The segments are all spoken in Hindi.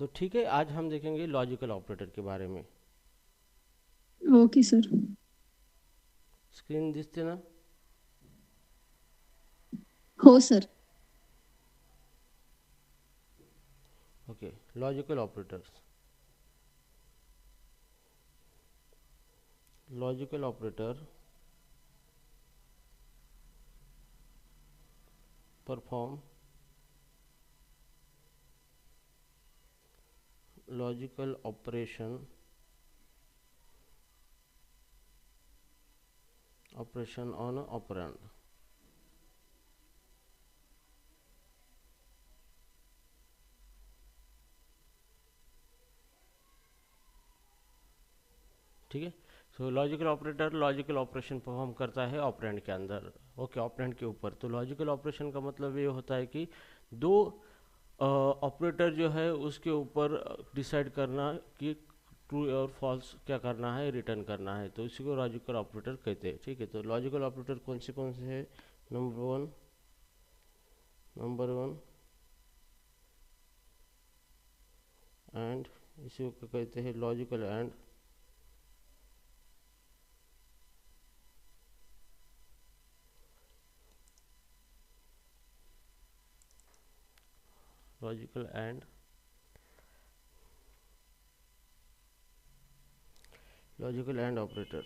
तो ठीक है, आज हम देखेंगे लॉजिकल ऑपरेटर के बारे में। Okay sir. स्क्रीन दिसते ना? हो sir. Okay, logical operators. Logical operator perform logical operation on operand. ठीक है। सो logical operator logical operation perform करता है ऑपरेंड के अंदर। ओके, ऑपरेंड के ऊपर। तो लॉजिकल ऑपरेशन का मतलब ये होता है कि दो ऑपरेटर जो है उसके ऊपर डिसाइड करना कि ट्रू और फॉल्स क्या करना है, रिटर्न करना है, तो इसी को लॉजिकल ऑपरेटर कहते हैं। ठीक है, तो लॉजिकल ऑपरेटर कौन से है? नंबर वन एंड, इसी को कहते हैं logical and. Logical and logical and operator.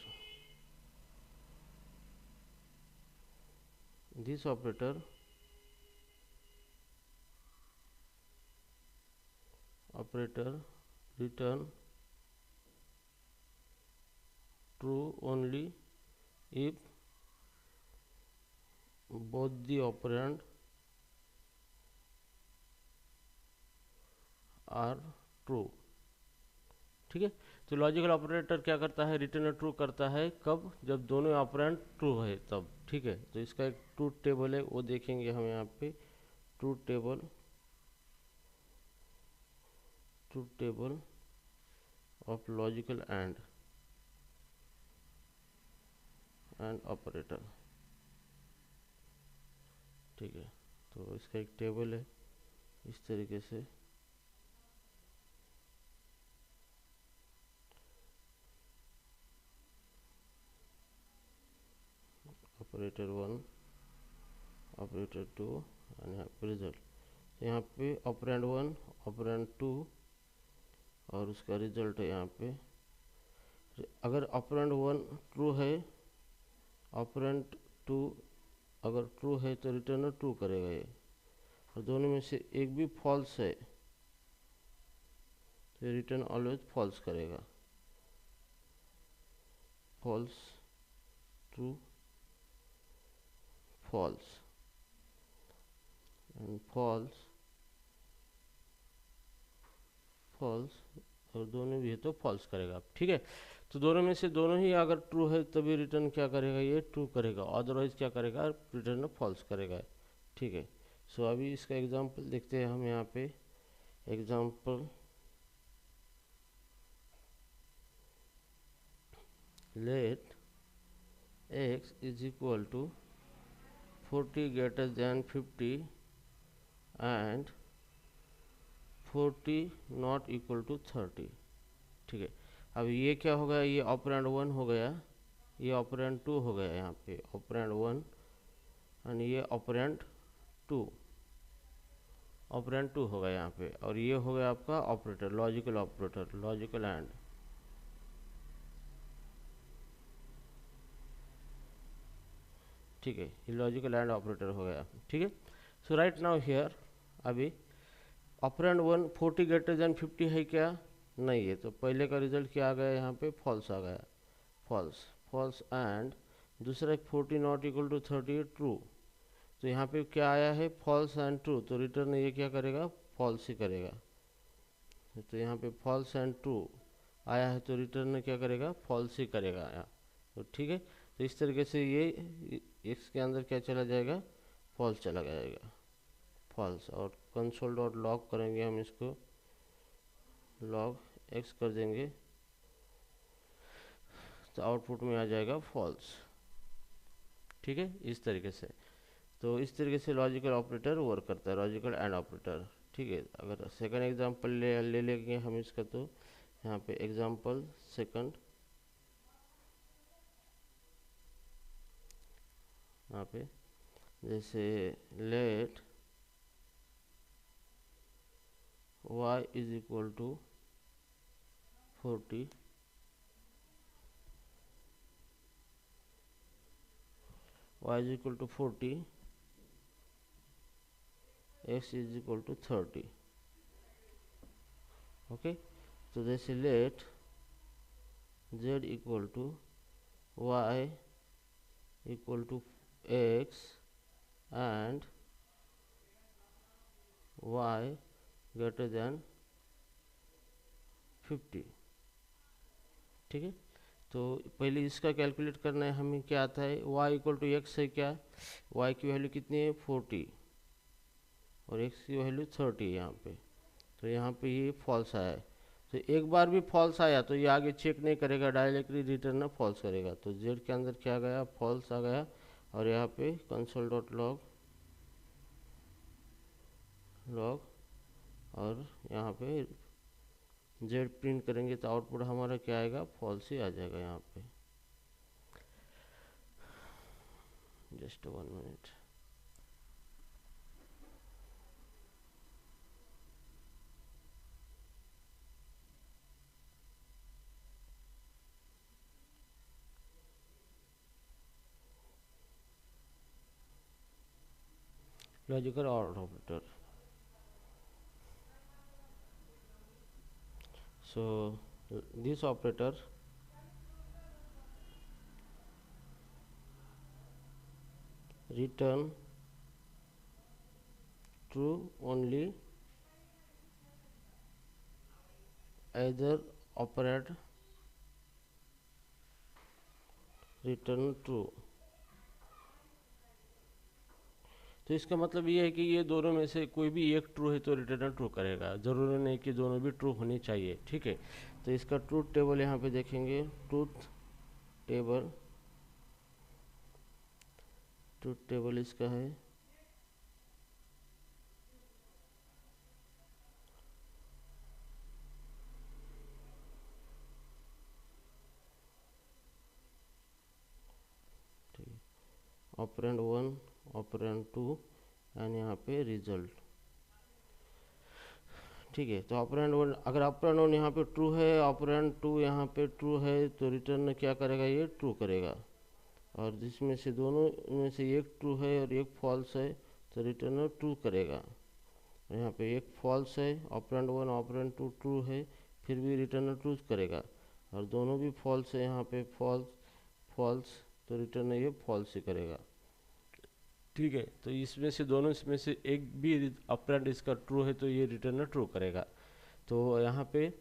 This operator return true only if both the operand are true। ठीक है, तो लॉजिकल ऑपरेटर क्या करता है? रिटर्न ट्रू करता है कब? जब दोनों ऑपरेंड ट्रू है तब। ठीक है, तो इसका एक ट्रूथ टेबल है, वो देखेंगे हम यहाँ पे। Truth table of logical and operator. ठीक है, तो इसका एक टेबल है इस तरीके से। ऑपरेटर 1, ऑपरेटर 2 एंड यहाँ पे रिजल्ट। तो यहाँ पे ऑपरेंड 1, ऑपरेंड 2 और उसका रिजल्ट है यहाँ पे। अगर ऑपरेंड 1 ट्रू है, ऑपरेंड 2 अगर ट्रू है तो रिटर्न ट्रू करेगा ये, और दोनों में से एक भी फॉल्स है तो रिटर्न ऑलवेज फॉल्स करेगा। False, true, false and false, false, और दोनों भी है तो फॉल्स करेगा। ठीक है, तो दोनों में से दोनों ही अगर ट्रू है तभी रिटर्न क्या करेगा? ये ट्रू करेगा, अदरवाइज क्या करेगा? रिटर्न फॉल्स करेगा। ठीक है, सो अभी इसका एग्जांपल देखते हैं हम यहाँ पे। Example, let x is equal to 40 greater than 50 and 40 not equal to 30। ठीक है, अब ये क्या हो गया? ये ऑपरेंड 1 हो गया, ये ऑपरेंड 2 हो गया। यहाँ पे ऑपरेंड 1 एंड ये ऑपरेंड 2 हो गया यहाँ पे, और ये हो गया आपका operator, logical operator, logical and. ठीक है, ये लॉजिकल एंड ऑपरेटर हो गया। ठीक है, सो राइट नाउ हियर, अभी ऑपरेंड 1 40 ग्रेटर देन 50 है क्या? नहीं है, तो पहले का रिजल्ट क्या आ गया? यहाँ पे फॉल्स आ गया। फॉल्स, फॉल्स एंड दूसरा 40 नॉट इक्वल टू 30 ट्रू। तो यहाँ पे क्या आया है? फॉल्स एंड ट्रू, तो रिटर्न ये क्या करेगा? फॉल्स ही करेगा। तो यहाँ पे फॉल्स एंड ट्रू आया है तो रिटर्न क्या करेगा? फॉल्स ही करेगा यहाँ। तो ठीक है, तो इस तरीके से ये इसके अंदर क्या चला जाएगा? फॉल्स चला जाएगा, फॉल्स। और कंसोल डॉट लॉग करेंगे हम इसको, लॉग एक्स कर देंगे तो आउटपुट में आ जाएगा फॉल्स। ठीक है, इस तरीके से। तो इस तरीके से लॉजिकल ऑपरेटर वर्क करता है, लॉजिकल एंड ऑपरेटर। ठीक है। अगर सेकंड एग्जांपल ले लेंगे हम इसका, तो यहाँ पे एग्जांपल सेकंड, यहाँ पे जैसे let y is equal to 40, y is equal to 40, x is equal to 30। Okay, तो जैसे let z equal to y equal to x and y greater than 50। ठीक है, तो पहले इसका कैलकुलेट करना है हमें। क्या आता है, y इक्वल टू एक्स है, क्या y की वैल्यू कितनी है 40 और x की वैल्यू 30 है यहाँ पे। तो यहाँ पे ये फॉल्स आया है, तो एक बार भी फॉल्स आया तो ये आगे चेक नहीं करेगा, डायरेक्टली रिटर्न फॉल्स करेगा। तो z के अंदर क्या गया, फॉल्स आ गया। और यहाँ पे कंसोल डॉट लॉग और यहाँ पे z प्रिंट करेंगे तो आउटपुट हमारा क्या आएगा, फॉल्स ही आ जाएगा यहाँ पे। Just 1 minute. Logical OR operator. So this operator return true only either operand return true। तो इसका मतलब ये है कि ये दोनों में से कोई भी एक ट्रू है तो रिटर्न ट्रू करेगा, ज़रूरी नहीं कि दोनों भी ट्रू होनी चाहिए। ठीक है, तो इसका ट्रूथ टेबल यहाँ पे देखेंगे। ट्रूथ टेबल इसका है ऑपरेंड 1, ऑपरेंड 2 एंड यहाँ पे रिजल्ट। ठीक है, तो ऑपरेंड 1, अगर ऑपरेंड 1 यहाँ पे ट्रू है, ऑपरेंड 2 यहाँ पे ट्रू है, तो रिटर्न क्या करेगा, ये ट्रू करेगा। और जिसमें से दोनों में से एक ट्रू है और एक फॉल्स है तो रिटर्न ट्रू करेगा। यहाँ पे एक फॉल्स है, ऑपरेंड 1 ऑपरेंड 2 ट्रू है, फिर भी रिटर्न ट्रू करेगा। और दोनों भी फॉल्स है, यहाँ पे फॉल्स, तो रिटर्न ये फॉल्स ही करेगा। ठीक है, तो इसमें से दोनों में से एक भी ऑपरेंड इसका ट्रू है तो ये रिटर्न ट्रू करेगा। तो यहाँ पे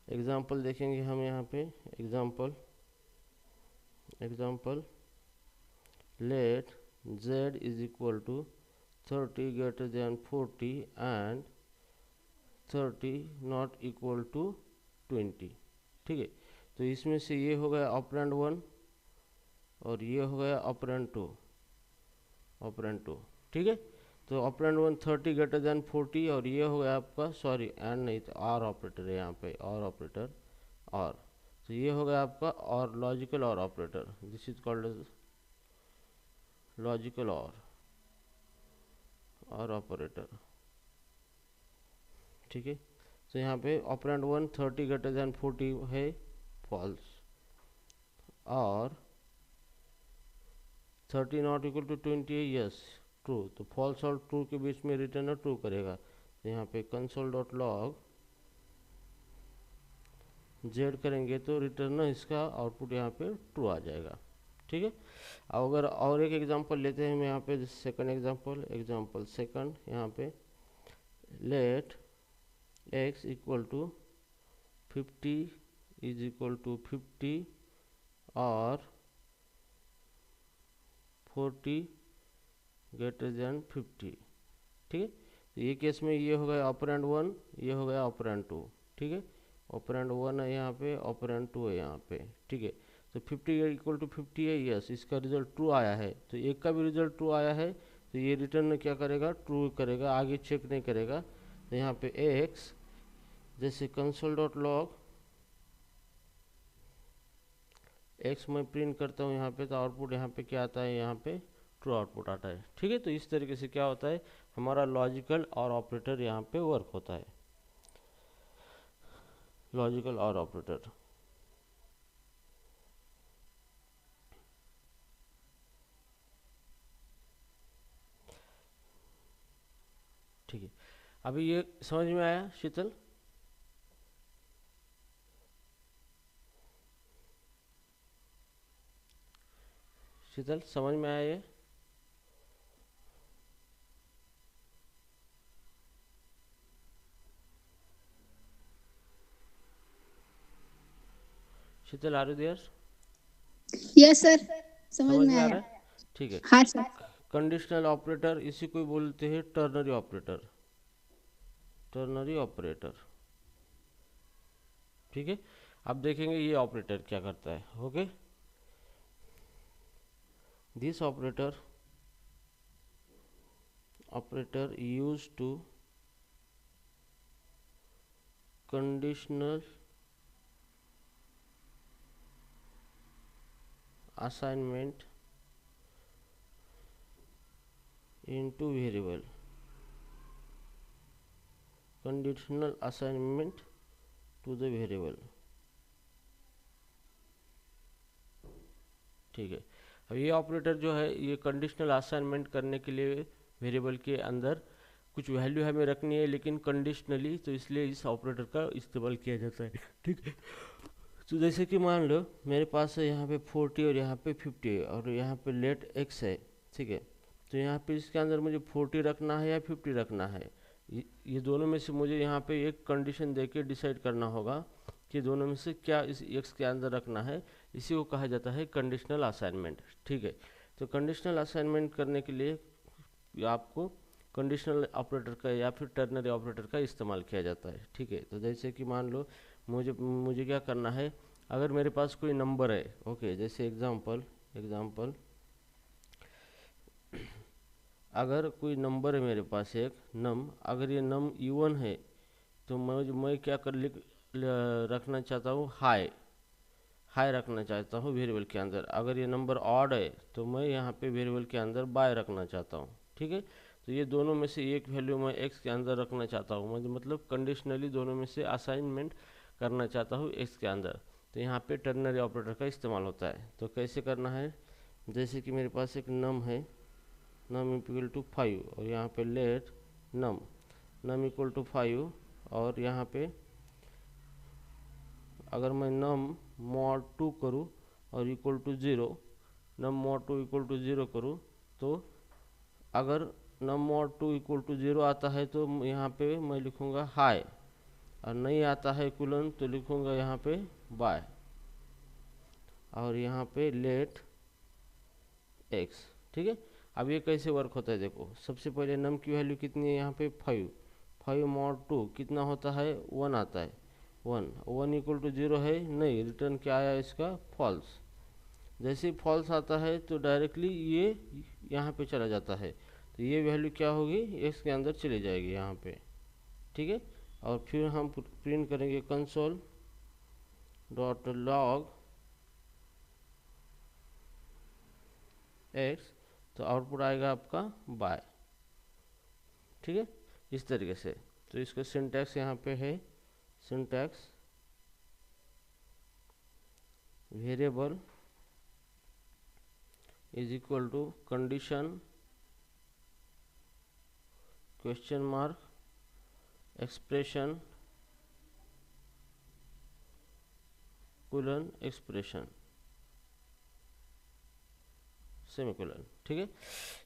एग्जांपल देखेंगे हम। यहाँ पे example let z is equal to 30 greater than 40 and 30 not equal to 20। ठीक है, तो इसमें से ये हो गया ऑपरेंड 1 और ये हो गया ऑपरेंड 2। ठीक है, तो ऑपरेंड 1 30 ग्रेटर देन 40 और ये हो गया आपका, सॉरी एंड नहीं तो आर ऑपरेटर है यहाँ पे, और ऑपरेटर और, तो ये हो गया आपका और logical or operator. This is called as logical or operator. ठीक है, तो यहाँ पे ऑपरेंड 1 30 ग्रेटर देन 40 है, फॉल्स, और 30 नॉट इक्वल टू 20 है, यस ट्रू। तो फॉल्स और ट्रू के बीच में रिटर्न ट्रू करेगा। तो यहाँ पे कंसोल डॉट लॉग जेड करेंगे तो रिटर्न इसका आउटपुट यहाँ पे ट्रू आ जाएगा। ठीक है, अगर और एक एग्जांपल लेते हैं हम यहाँ पे, सेकंड एग्जांपल सेकंड, यहाँ पे let x equal to 50 is equal to 50 और 40 ग्रेटर देन 50। ठीक है, तो ये केस में ये हो गया ऑपरेंड 1, ये हो गया ऑपरेंड 2। ठीक है, ऑपरेंड 1 है यहाँ पे, ऑपरेंड 2 है यहाँ पे। ठीक है, तो 50 इक्वल टू 50 है, यस इसका रिजल्ट ट्रू आया है। तो एक का भी रिजल्ट ट्रू आया है तो ये रिटर्न क्या करेगा, ट्रू करेगा, आगे चेक नहीं करेगा। तो यहाँ पे x जैसे कंसोल डॉट लॉग x मैं प्रिंट करता हूँ यहाँ पे, तो आउटपुट यहाँ पे क्या आता है, यहाँ पे ट्रू आउटपुट आता है। ठीक है, तो इस तरीके से क्या होता है, हमारा लॉजिकल और ऑपरेटर यहाँ पे वर्क होता है, लॉजिकल और ऑपरेटर। ठीक है, अभी ये समझ में आया शीतल? शीतल समझ में आया ये? Sheetal are you there? Yes sir, समझ समझ में में आ आया। रहा है? ठीक है। हाँ सर। कंडीशनल ऑपरेटर इसी को बोलते हैं टर्नरी ऑपरेटर, टर्नरी ऑपरेटर। ठीक है, अब देखेंगे ये ऑपरेटर क्या करता है। Okay, this operator use to conditional assignment into variable, conditional assignment to the variable। ठीक है, अब ये ऑपरेटर जो है ये कंडीशनल असाइनमेंट करने के लिए वेरिएबल के अंदर कुछ वैल्यू हमें रखनी है, लेकिन कंडीशनली, तो इसलिए इस ऑपरेटर का इस्तेमाल किया जाता है। ठीक है, तो जैसे कि मान लो मेरे पास है यहाँ पे 40 और यहाँ पे 50 है और यहाँ पे लेट x है। ठीक है, तो यहाँ पे इसके अंदर मुझे 40 रखना है या 50 रखना है, ये दोनों में से मुझे यहाँ पे एक कंडीशन देके डिसाइड करना होगा कि दोनों में से क्या इस x के अंदर रखना है। इसी को कहा जाता है कंडीशनल असाइनमेंट। ठीक है, तो कंडीशनल असाइनमेंट करने के लिए आपको कंडीशनल ऑपरेटर का या फिर टर्नरी ऑपरेटर का इस्तेमाल किया जाता है। ठीक है, तो जैसे कि मान लो मुझे क्या करना है, अगर मेरे पास कोई नंबर है, ओके, जैसे एग्जांपल अगर कोई नंबर है मेरे पास एक नम, अगर ये नम इवन है तो मैं क्या रखना चाहता हूँ, हाई रखना चाहता हूँ वेरिएबल के अंदर। अगर ये नंबर ऑड है तो मैं यहाँ पे वेरिएबल के अंदर बाय रखना चाहता हूँ। ठीक है, तो ये दोनों में से एक वैल्यू मैं एक्स के अंदर रखना चाहता हूँ, मतलब कंडीशनली दोनों में से असाइनमेंट करना चाहता हूँ एक्स के अंदर, तो यहाँ पे टर्नरी ऑपरेटर का इस्तेमाल होता है। तो कैसे करना है, जैसे कि मेरे पास एक नम है, नम इक्वल टू 5 और यहाँ पे लेट नम इक्वल टू 5 और यहाँ पे अगर मैं नम मॉड 2 करूँ और equal to 0, num mod 2 equal to 0 करूँ, तो अगर नम मॉड 2 इक्वल टू 0 आता है तो यहाँ पे मैं लिखूँगा हाई, और नहीं आता है कुलन तो लिखूँगा यहाँ पे बाय, और यहाँ पे लेट एक्स। ठीक है, अब ये कैसे वर्क होता है देखो, सबसे पहले नम की वैल्यू कितनी है, यहाँ पे 5 मॉड 2 कितना होता है, 1 आता है, 1 इक्वल टू 0 है, नहीं, रिटर्न क्या आया इसका, फॉल्स। जैसे ही फॉल्स आता है तो डायरेक्टली ये यहाँ पे चला जाता है, तो ये वैल्यू क्या होगी, एक्स के अंदर चली जाएगी यहाँ पे। ठीक है, और फिर हम प्रिंट करेंगे कंसोल डॉट लॉग एक्स, तो आउटपुट आएगा आपका बाय। ठीक है, इस तरीके से। तो इसका सिंटैक्स यहाँ पे है, syntax variable is equal to condition question mark expression colon expression semicolon. ठीक है,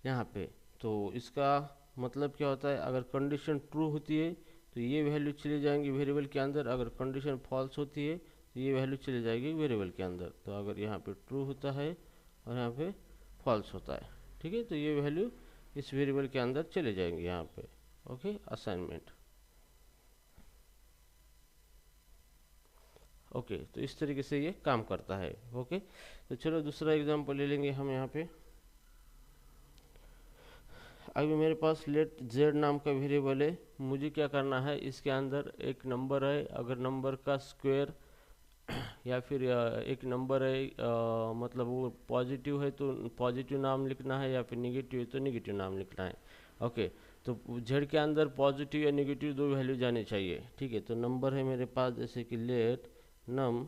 यहाँ पे तो इसका मतलब क्या होता है, अगर कंडीशन ट्रू होती है तो ये वैल्यू चली जाएंगी वेरिएबल के अंदर, अगर कंडीशन फॉल्स होती है तो ये वैल्यू चली जाएगी वेरिएबल के अंदर। तो अगर यहाँ पे ट्रू होता है और यहाँ पे फॉल्स होता है, ठीक है, तो ये वैल्यू इस वेरिएबल के अंदर चले जाएंगे यहाँ पे। Okay, assignment. ओके, तो इस तरीके से ये काम करता है। ओके, तो चलो दूसरा एग्जाम्पल ले लेंगे हम यहाँ पे। अभी मेरे पास लेट जेड नाम का वेरिएबल है, मुझे क्या करना है, इसके अंदर एक नंबर है, अगर नंबर का स्क्वायर या फिर एक नंबर है, मतलब वो पॉजिटिव है तो पॉजिटिव नाम लिखना है, या फिर नेगेटिव है तो नेगेटिव नाम लिखना है। ओके, तो जेड के अंदर पॉजिटिव या नेगेटिव दो वैल्यू जानी चाहिए। ठीक है, तो नंबर है मेरे पास जैसे कि लेट नम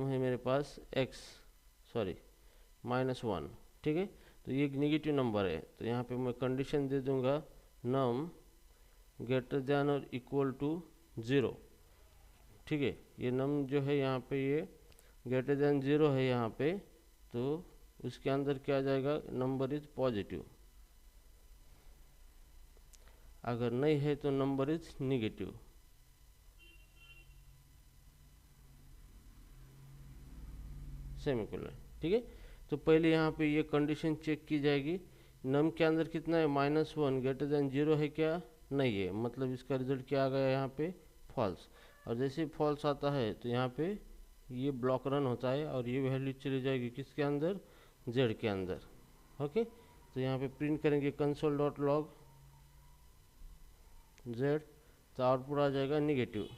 है मेरे पास एक्स, सॉरी -1। ठीक है, तो ये एक नेगेटिव नंबर है, तो यहाँ पे मैं कंडीशन दे दूंगा नम ग्रेटर देन और इक्वल टू 0। ठीक है, ये नम जो है यहाँ पे ये ग्रेटर देन 0 है यहाँ पे, तो उसके अंदर क्या आ जाएगा, नंबर इज पॉजिटिव। अगर नहीं है तो नंबर इज निगेटिव। सेमीकोलन। ठीक है, तो पहले यहाँ पे ये कंडीशन चेक की जाएगी, नम के अंदर कितना है, -1 ग्रेटर देन 0 है क्या, नहीं है, मतलब इसका रिजल्ट क्या आ गया यहाँ पे, फॉल्स। और जैसे फॉल्स आता है तो यहाँ पे ये ब्लॉक रन होता है और ये वैल्यू चली जाएगी किसके अंदर, जेड के अंदर। ओके, तो यहाँ पे प्रिंट करेंगे console.log जेड, तो आउटपुट आ जाएगा निगेटिव।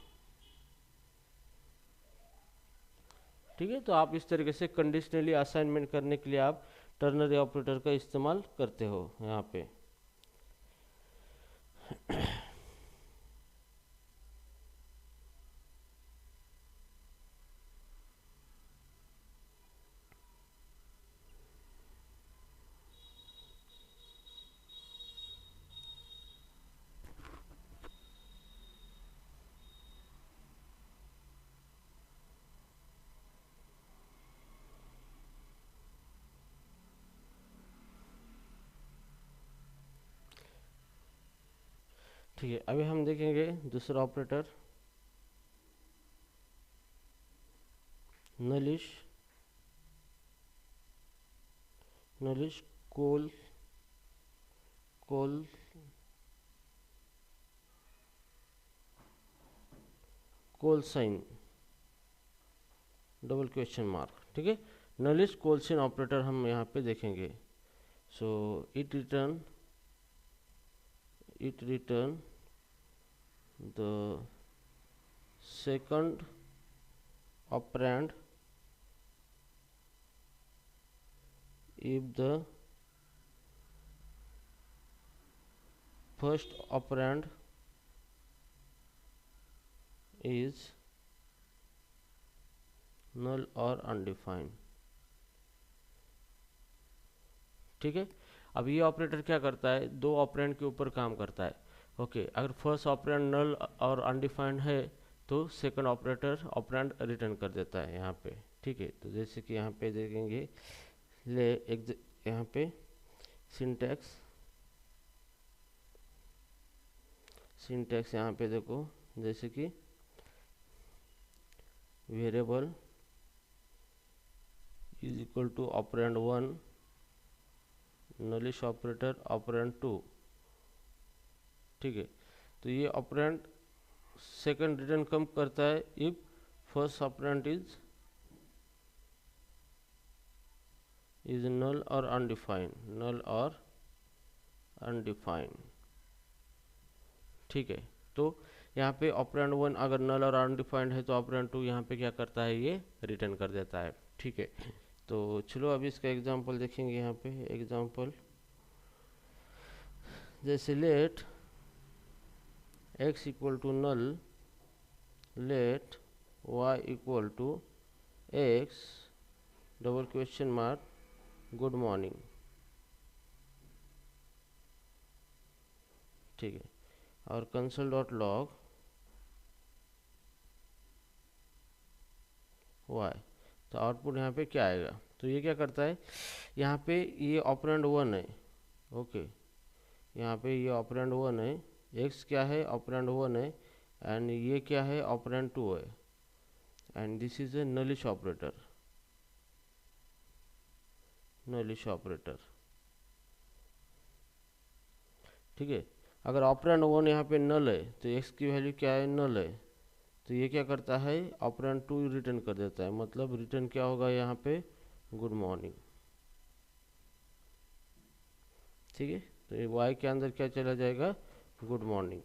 ठीक है, तो आप इस तरीके से कंडीशनली असाइनमेंट करने के लिए आप टर्नरी ऑपरेटर का इस्तेमाल करते हो यहाँ पे। ठीक है, अभी हम देखेंगे दूसरा ऑपरेटर, नलिश कोल साइन डबल क्वेश्चन मार्क। ठीक है, नलिश कोलसिन ऑपरेटर हम यहाँ पे देखेंगे। So it return the second operand if the first operand is null or undefined। ठीक है, अब ये ऑपरेटर क्या करता है, दो ऑपरेंड के ऊपर काम करता है। ओके, अगर फर्स्ट ऑपरेंड नल और अनडिफाइंड है तो सेकंड ऑपरेटर ऑपरेंड रिटर्न कर देता है यहाँ पे। ठीक है, तो जैसे कि यहाँ पे देखेंगे ले यहाँ पे सिंटैक्स यहाँ पे देखो, जैसे कि variable is equal to operand 1 nullish operator operand 2। ठीक है, तो ये ऑपरेंड सेकंड रिटर्न कम करता है if first operand is null और undefined। ठीक है, तो यहाँ पे ऑपरेंड 1 अगर नल और अनडिफाइंड है तो ऑपरेंड 2 यहाँ पे क्या करता है, ये रिटर्न कर देता है। ठीक है, तो चलो अभी इसका एग्जांपल देखेंगे। यहाँ पे एग्जांपल जैसे let x equal to null, let y equal to x double question mark good morning. ठीक है, और console.log y, तो आउटपुट यहाँ पे क्या आएगा, तो ये क्या करता है, यहाँ पे ये ऑपरेंड 1 है। ओके, यहाँ पे ये ऑपरेंड 1 है, x क्या है, ऑपरेंड 1 है, एंड ये क्या है, ऑपरेंड 2 है, and this is a नलिश operator. ठीक है, अगर ऑपरेंड 1 यहाँ पे नल है तो x की वैल्यू क्या है, नल है, तो ये क्या करता है, ऑपरेंड 2 रिटर्न कर देता है, मतलब रिटर्न क्या होगा यहाँ पे, गुड मॉर्निंग। ठीक है। तो ये वाई के अंदर क्या चला जाएगा, गुड मॉर्निंग।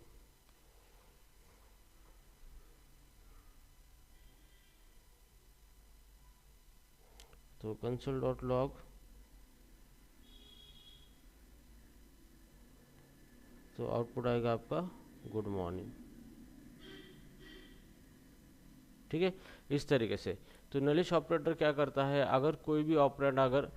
तो कंसोल डॉट लॉग, तो आउटपुट आएगा आपका गुड मॉर्निंग। ठीक है, इस तरीके से। तो नलिश ऑपरेटर क्या करता है, अगर कोई भी ऑपरेंड, अगर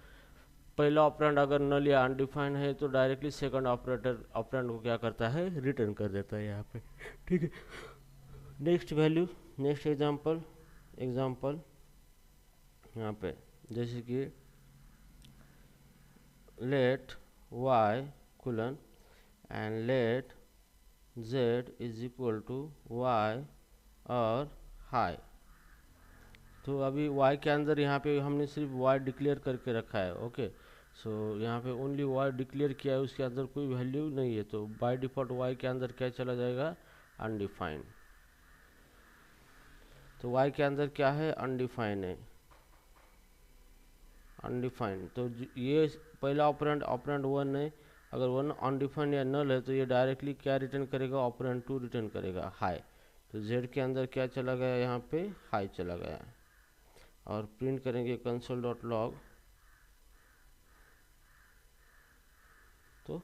पहला ऑपरेंड अगर नल या अनडिफाइंड है तो डायरेक्टली सेकंड ऑपरेंड को क्या करता है, रिटर्न कर देता है यहाँ पे। ठीक है, नेक्स्ट वैल्यू, नेक्स्ट एग्जांपल यहाँ पे जैसे कि let y colon and let z is equal to y और हाई। तो अभी y के अंदर यहाँ पे हमने सिर्फ y डिक्लेयर करके रखा है। ओके, सो यहाँ पे ओनली y डिक्लेयर किया है, उसके अंदर कोई वैल्यू नहीं है। तो बाय डिफ़ॉल्ट y के अंदर क्या चला जाएगा, अनडिफाइंड। तो y के अंदर क्या है, अनडिफाइंड है, अनडिफाइंड। तो ये पहला ऑपरेंड 1 है, अगर 1 अनडिफाइंड या नल है तो ये डायरेक्टली क्या रिटर्न करेगा, ऑपरेंड 2 रिटर्न करेगा, हाई। तो z के अंदर क्या चला गया, यहाँ पे हाई चला गया। और प्रिंट करेंगे कंसोल डॉट लॉग, तो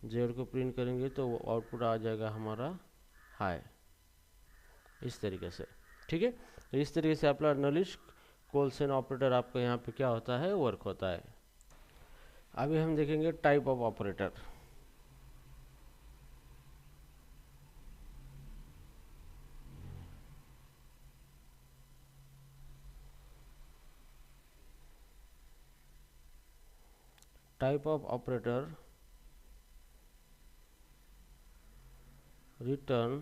z को प्रिंट करेंगे तो आउटपुट आ जाएगा हमारा हाई, इस तरीके से। ठीक है, तो इस तरीके से अपना नलिश कोलसन ऑपरेटर आपका यहाँ पे क्या होता है, वर्क होता है। अभी हम देखेंगे type of operator. Type of operator return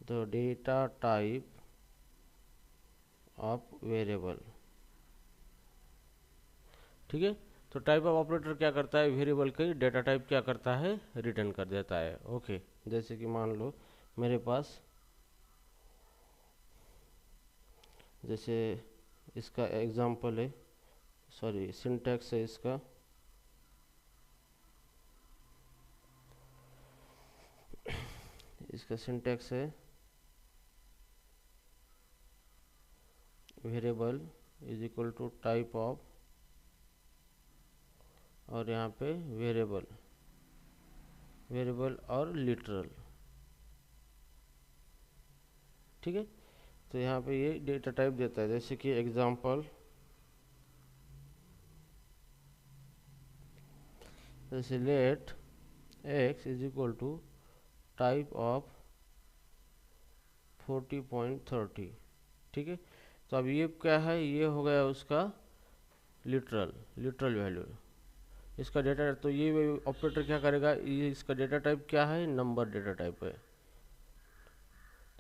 the data type of variable। ठीक है, तो टाइप ऑफ ऑपरेटर क्या करता है, वेरिएबल का डेटा टाइप क्या करता है, रिटर्न कर देता है। ओके, जैसे कि मान लो मेरे पास, जैसे इसका एग्जांपल है, सॉरी सिंटैक्स है इसका, इसका सिंटैक्स है variable is equal to type of, और यहाँ पे वेरिएबल और लिटरल। ठीक है, तो यहाँ पे ये डेटा टाइप देता है, जैसे कि एग्जांपल, जैसे let x is equal to type of 40.30। ठीक है, तो अब ये क्या है, ये हो गया उसका लिटरल वैल्यू, इसका डेटा। तो ये ऑपरेटर क्या करेगा, ये इसका डेटा टाइप क्या है, नंबर डेटा टाइप है,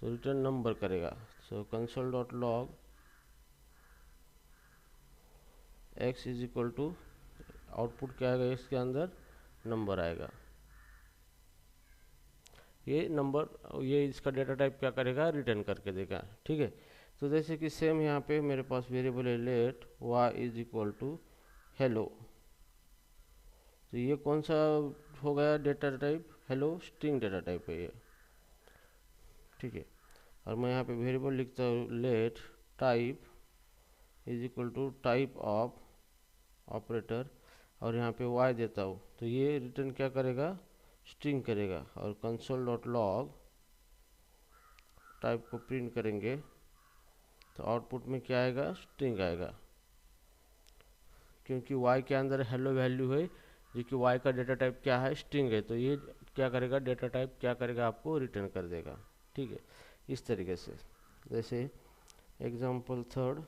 तो रिटर्न नंबर करेगा। So console dot log x is equal to, output क्या आएगा, इसके अंदर नंबर आएगा, ये नंबर, ये इसका डेटा टाइप क्या करेगा, रिटर्न करके देगा। ठीक है, तो जैसे कि सेम यहाँ पे मेरे पास वेरिएबल है let y is equal to hello. तो ये कौन सा हो गया data type, hello string data type है ये। ठीक है, और मैं यहाँ पे वेरिएबल लिखता हूँ let type is equal to type of operator, और यहाँ पे y देता हूँ, तो ये रिटर्न क्या करेगा, स्ट्रिंग करेगा। और कंसोल डॉट लॉग टाइप को प्रिंट करेंगे तो आउटपुट में क्या आएगा, स्ट्रिंग आएगा, क्योंकि y के अंदर हेलो वैल्यू है, जो कि y का डेटा टाइप क्या है, स्ट्रिंग है। तो ये क्या करेगा, डेटा टाइप क्या करेगा, आपको रिटर्न कर देगा। ठीक है, इस तरीके से। जैसे एग्जांपल थर्ड,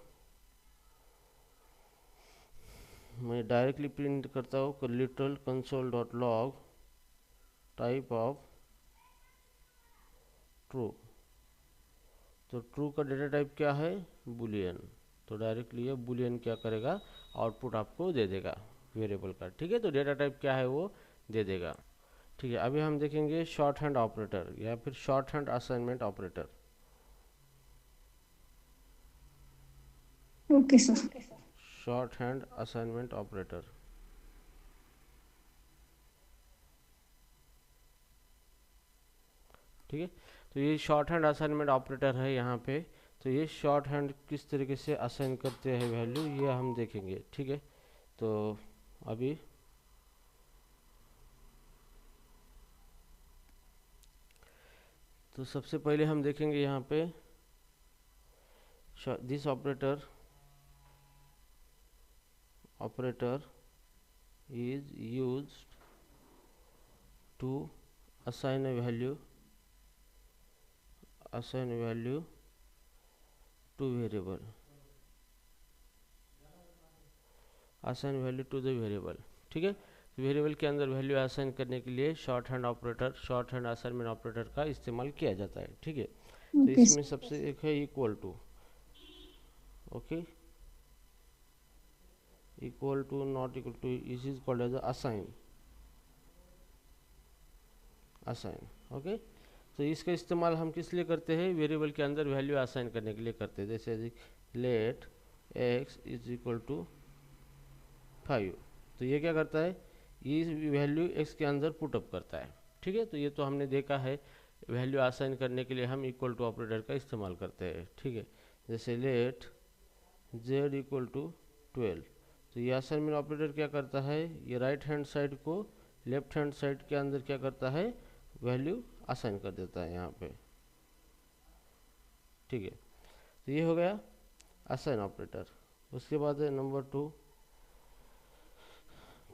मैं डायरेक्टली प्रिंट करता हूँ literal console dot log type of true. तो ट्रू का डेटा टाइप क्या है, बुलियन। तो डायरेक्टली ये बुलियन क्या करेगा, आउटपुट आपको दे देगा वेरिएबल का। ठीक है, तो डेटा टाइप क्या है वो दे देगा। ठीक है, अभी हम देखेंगे शॉर्ट हैंड ऑपरेटर या फिर short hand assignment operator. Okay sir. Short hand assignment operator. ठीक है, तो ये शॉर्ट हैंड असाइनमेंट ऑपरेटर है यहाँ पे। तो ये शॉर्ट हैंड किस तरीके से असाइन करते हैं वैल्यू, ये हम देखेंगे। ठीक है, तो अभी तो सबसे पहले हम देखेंगे यहाँ पे this operator is used to assign a value to variable, assign value to the variable। ठीक है, वेरिएबल के अंदर वैल्यू असाइन करने के लिए शॉर्ट हैंड असाइनमेंट ऑपरेटर का इस्तेमाल किया जाता है। ठीक है, तो Okay, इसमें सबसे एक है equal to. Okay, equal to, not equal to, is called as assign. Okay, तो इसका इस्तेमाल हम किस लिए करते हैं, वेरिएबल के अंदर वैल्यू असाइन करने के लिए करते हैं। जैसे let x is equal to 5, तो ये क्या करता है, ये वैल्यू x के अंदर पुटअप करता है। ठीक है, तो ये तो हमने देखा है, वैल्यू असाइन करने के लिए हम इक्वल टू ऑपरेटर का इस्तेमाल करते हैं। ठीक है, जैसे लेट z इक्वल टू 12, तो ये असाइनमेंट ऑपरेटर क्या करता है, ये राइट हैंड साइड को लेफ्ट हैंड साइड के अंदर क्या करता है, वैल्यू असाइन कर देता है यहाँ पे। ठीक है, तो ये हो गया असाइन ऑपरेटर। उसके बाद है number 2,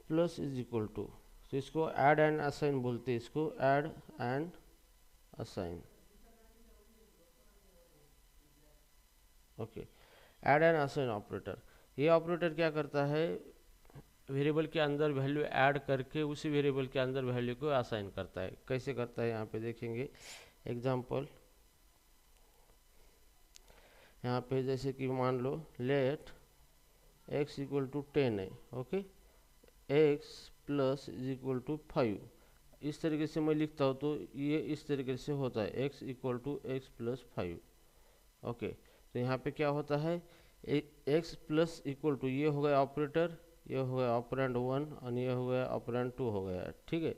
plus is equal to, तो इसको ऐड एंड असाइन बोलते हैं, इसको add and assign. Okay, add and assign operator, ये ऑपरेटर क्या करता है, वेरिएबल के अंदर वैल्यू ऐड करके उसी वेरिएबल के अंदर वैल्यू को असाइन करता है। कैसे करता है यहाँ पे देखेंगे एग्जांपल। यहाँ पे जैसे कि मान लो लेट x इक्वल टू 10 है। Okay, x plus is equal to 5, इस तरीके से मैं लिखता हूँ तो ये इस तरीके से होता है, x equal to x plus 5। Okay, तो यहाँ पे क्या होता है, x प्लस इक्वल टू, ये हो गया ऑपरेटर, ये हो गया ऑपरेंड 1 और ये हो गया ऑपरेंड 2 हो गया। ठीक है,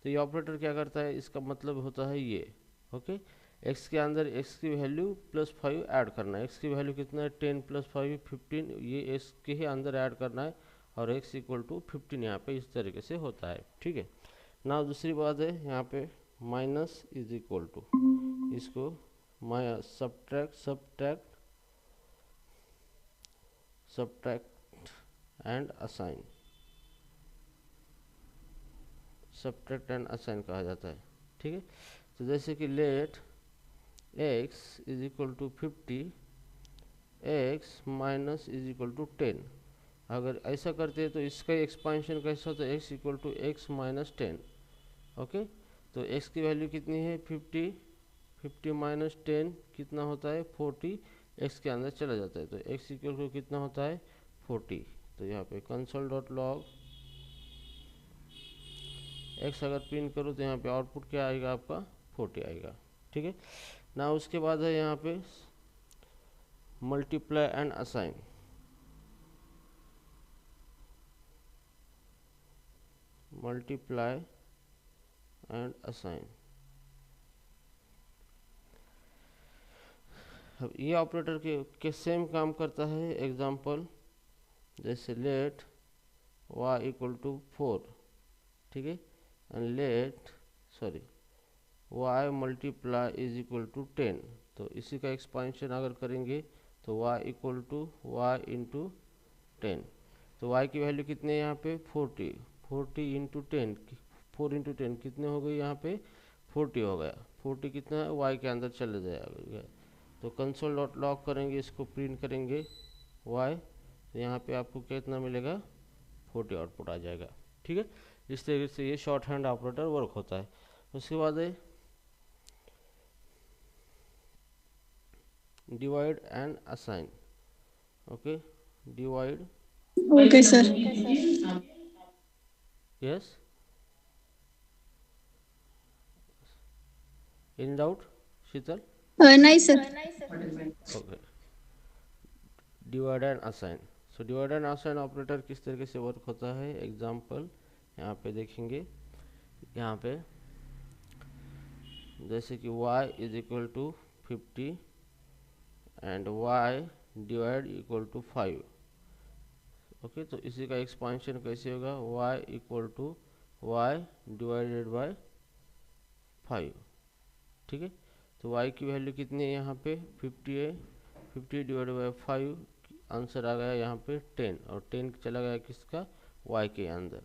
तो ये ऑपरेटर क्या करता है, इसका मतलब होता है ये। ओके, x के अंदर x की वैल्यू प्लस 5 ऐड करना है। x की वैल्यू कितना है, 10 प्लस 5 15, ये x के ही अंदर ऐड करना है और x इक्वल टू 15 यहाँ पे इस तरीके से होता है। ठीक है, ना दूसरी बात है यहाँ पे माइनस इज इक्वल टू, इसको subtract and assign, subtract and assign कहा जाता है। ठीक है, तो जैसे कि let x is equal to 50, x minus is equal to 10, अगर ऐसा करते हैं तो इसका एक्सपांशन कैसा होता है, x equal to x minus 10। Okay, तो x की वैल्यू कितनी है 50, 50 माइनस 10 कितना होता है 40, x के अंदर चला जाता है तो x इक्वल टू कितना होता है 40। तो यहाँ पे कंसोल डॉट लॉग x अगर प्रिंट करो तो यहाँ पे आउटपुट क्या आएगा आपका 40 आएगा। ठीक है ना, उसके बाद है यहाँ पे multiply and assign. Multiply and assign, अब ये ऑपरेटर के सेम काम करता है। एग्जांपल जैसे लेट y इक्वल टू 4, ठीक है, and let y multiply is equal to 10, तो इसी का एक्सपांशन अगर करेंगे तो y equal to y into 10, तो y की वैल्यू कितने यहाँ पे 40, 40 इंटू 10, 4 इंटू 10 कितने हो गए यहाँ पे 40 हो गया। 40 कितना है y के अंदर चले जाएगा, तो कंसोल डॉट लॉग करेंगे, इसको प्रिंट करेंगे y, तो यहाँ पे आपको कितना मिलेगा 40 आउटपुट आ जाएगा। ठीक है, इस तरीके से ये शॉर्ट हैंड ऑपरेटर वर्क होता है। उसके बाद है divide and assign. Okay, divide, Okay, sir. Yes, in doubt Sheetal? Nice, sir. Okay, divide and assign. So divide and assign operator किस तरीके से वर्क होता है, एग्जाम्पल यहाँ पे देखेंगे। यहाँ पे जैसे कि y is equal to 50 and y divide equal to 5। Okay, तो इसी का एक्सपांशन कैसे होगा, y equal to y divided by 5। ठीक है, तो y की वैल्यू कितनी है यहाँ पे 50 है, 50 डिवाइडेड बाय 5, आंसर आ गया यहाँ पे 10, और 10 चला गया किसका, y के अंदर।